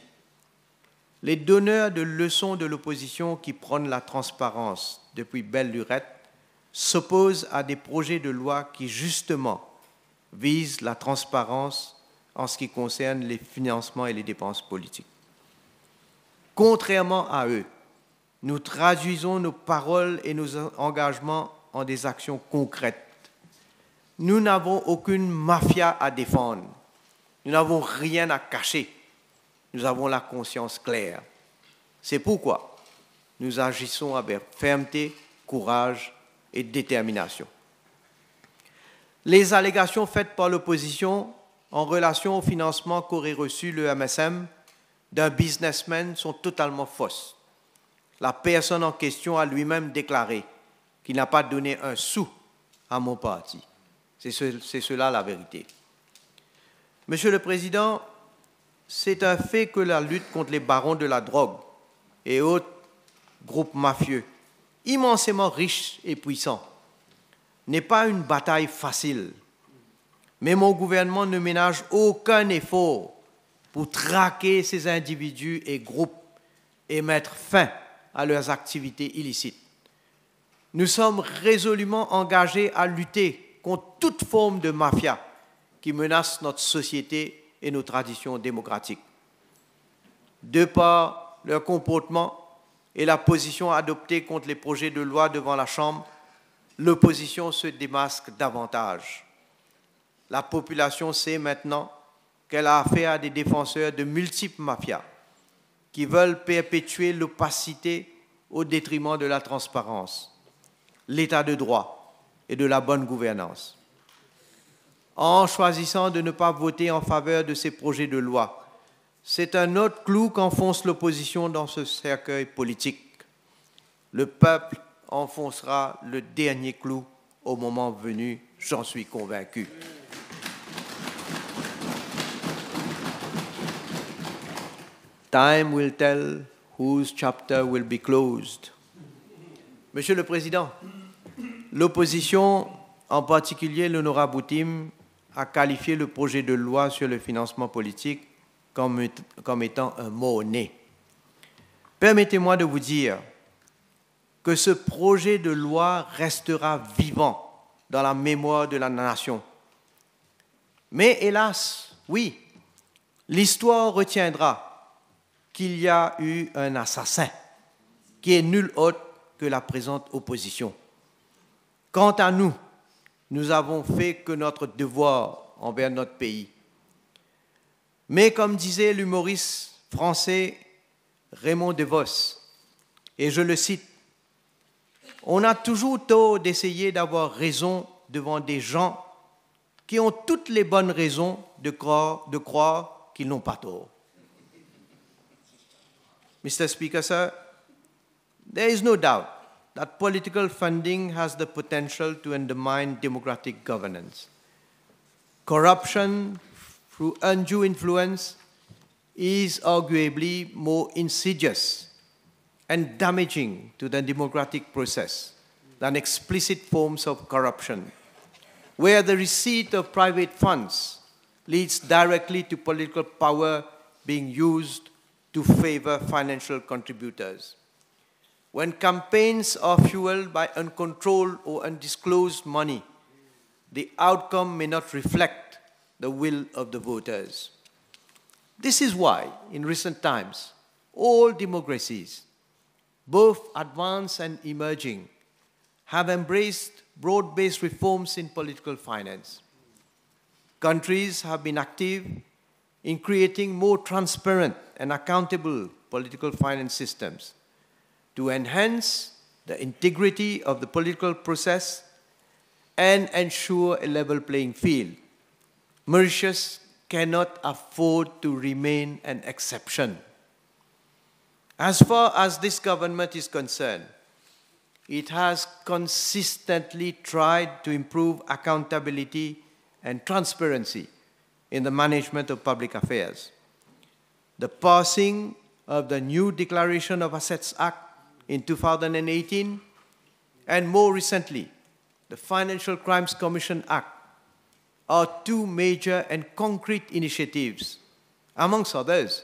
Les donneurs de leçons de l'opposition qui prônent la transparence depuis belle lurette s'opposent à des projets de loi qui, justement, visent la transparence en ce qui concerne les financements et les dépenses politiques. Contrairement à eux, nous traduisons nos paroles et nos engagements en des actions concrètes. Nous n'avons aucune mafia à défendre. Nous n'avons rien à cacher. Nous avons la conscience claire. C'est pourquoi nous agissons avec fermeté, courage et détermination. Les allégations faites par l'opposition en relation au financement qu'aurait reçu le MSM d'un businessman sont totalement fausses. La personne en question a lui-même déclaré qu'il n'a pas donné un sou à mon parti. C'est cela la vérité. Monsieur le Président, c'est un fait que la lutte contre les barons de la drogue et autres groupes mafieux, immensément riches et puissants, n'est pas une bataille facile. Mais mon gouvernement ne ménage aucun effort pour traquer ces individus et groupes et mettre fin à leurs activités illicites. Nous sommes résolument engagés à lutter contre toute forme de mafia qui menace notre société et nos traditions démocratiques. De par leur comportement et la position adoptée contre les projets de loi devant la Chambre, l'opposition se démasque davantage. La population sait maintenant qu'elle a affaire à des défenseurs de multiples mafias qui veulent perpétuer l'opacité au détriment de la transparence, l'état de droit et de la bonne gouvernance. En choisissant de ne pas voter en faveur de ces projets de loi, c'est un autre clou qu'enfonce l'opposition dans ce cercueil politique. Le peuple enfoncera le dernier clou au moment venu, j'en suis convaincu. Time will tell whose chapter will be closed. Monsieur le Président, l'opposition, en particulier l'honorable Boutim, a qualifié le projet de loi sur le financement politique comme étant un mot-né. Permettez-moi de vous dire que ce projet de loi restera vivant dans la mémoire de la nation. Mais hélas, oui, l'histoire retiendra qu'il y a eu un assassin qui est nul autre que la présente opposition. Quant à nous, nous avons fait que notre devoir envers notre pays. Mais comme disait l'humoriste français Raymond DeVos, et je le cite, « On a toujours tort d'essayer d'avoir raison devant des gens qui ont toutes les bonnes raisons de croire qu'ils n'ont pas tort. » Mr. Speaker, sir, there is no doubt that political funding has the potential to undermine democratic governance. Corruption through undue influence is arguably more insidious and damaging to the democratic process than explicit forms of corruption, where the receipt of private funds leads directly to political power being used to favor financial contributors. When campaigns are fueled by uncontrolled or undisclosed money, the outcome may not reflect the will of the voters. This is why, in recent times, all democracies, both advanced and emerging, have embraced broad-based reforms in political finance. Countries have been active in creating more transparent and accountable political finance systems to enhance the integrity of the political process and ensure a level playing field. Mauritius cannot afford to remain an exception. As far as this government is concerned, it has consistently tried to improve accountability and transparency in the management of public affairs. The passing of the new Declaration of Assets Act in 2018, and more recently, the Financial Crimes Commission Act, are two major and concrete initiatives, amongst others,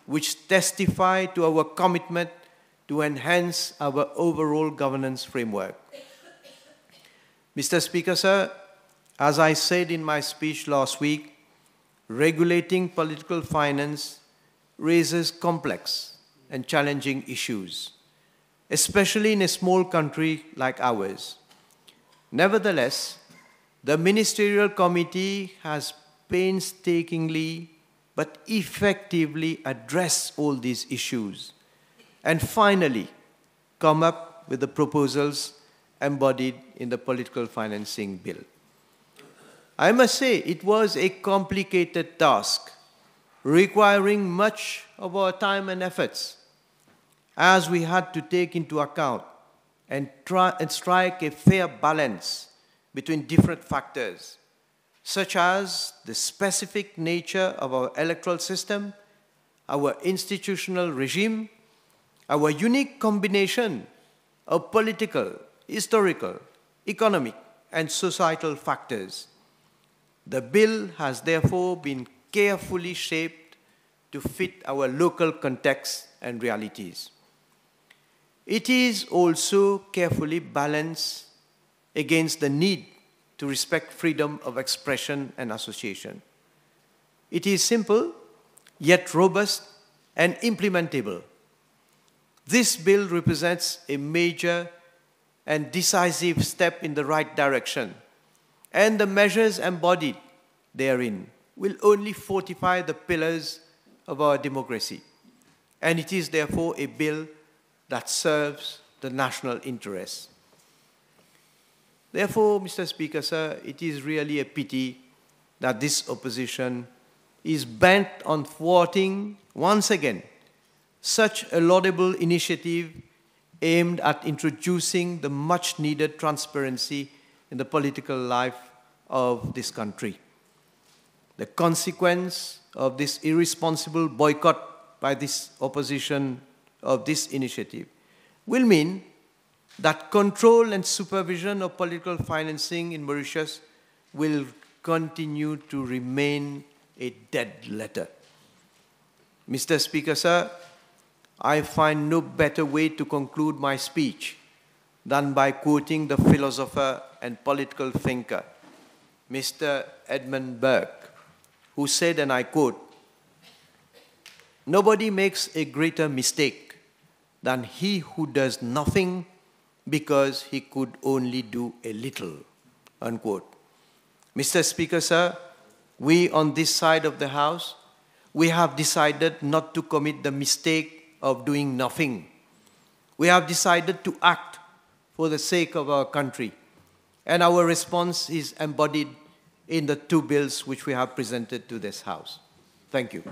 which testify to our commitment to enhance our overall governance framework. Mr. Speaker, sir, as I said in my speech last week, regulating political finance raises complex and challenging issues, especially in a small country like ours. Nevertheless, the Ministerial Committee has painstakingly but effectively addressed all these issues and finally come up with the proposals embodied in the Political Financing Bill. I must say it was a complicated task, requiring much of our time and efforts, as we had to take into account and strike a fair balance between different factors, such as the specific nature of our electoral system, our institutional regime, our unique combination of political, historical, economic, and societal factors. The bill has therefore been carefully shaped to fit our local context and realities. It is also carefully balanced against the need to respect freedom of expression and association. It is simple, yet robust and implementable. This bill represents a major and decisive step in the right direction, and the measures embodied therein will only fortify the pillars of our democracy. And it is therefore a bill that serves the national interest. Therefore, Mr. Speaker, sir, it is really a pity that this opposition is bent on thwarting, once again, such a laudable initiative aimed at introducing the much-needed transparency in the political life of this country. The consequence of this irresponsible boycott by this opposition of this initiative will mean that control and supervision of political financing in Mauritius will continue to remain a dead letter. Mr. Speaker, sir, I find no better way to conclude my speech than by quoting the philosopher and political thinker, Mr. Edmund Burke, who said, and I quote, "Nobody makes a greater mistake than he who does nothing because he could only do a little," unquote. Mr. Speaker, sir, we on this side of the House, we have decided not to commit the mistake of doing nothing. We have decided to act for the sake of our country, and our response is embodied in the two bills which we have presented to this House. Thank you.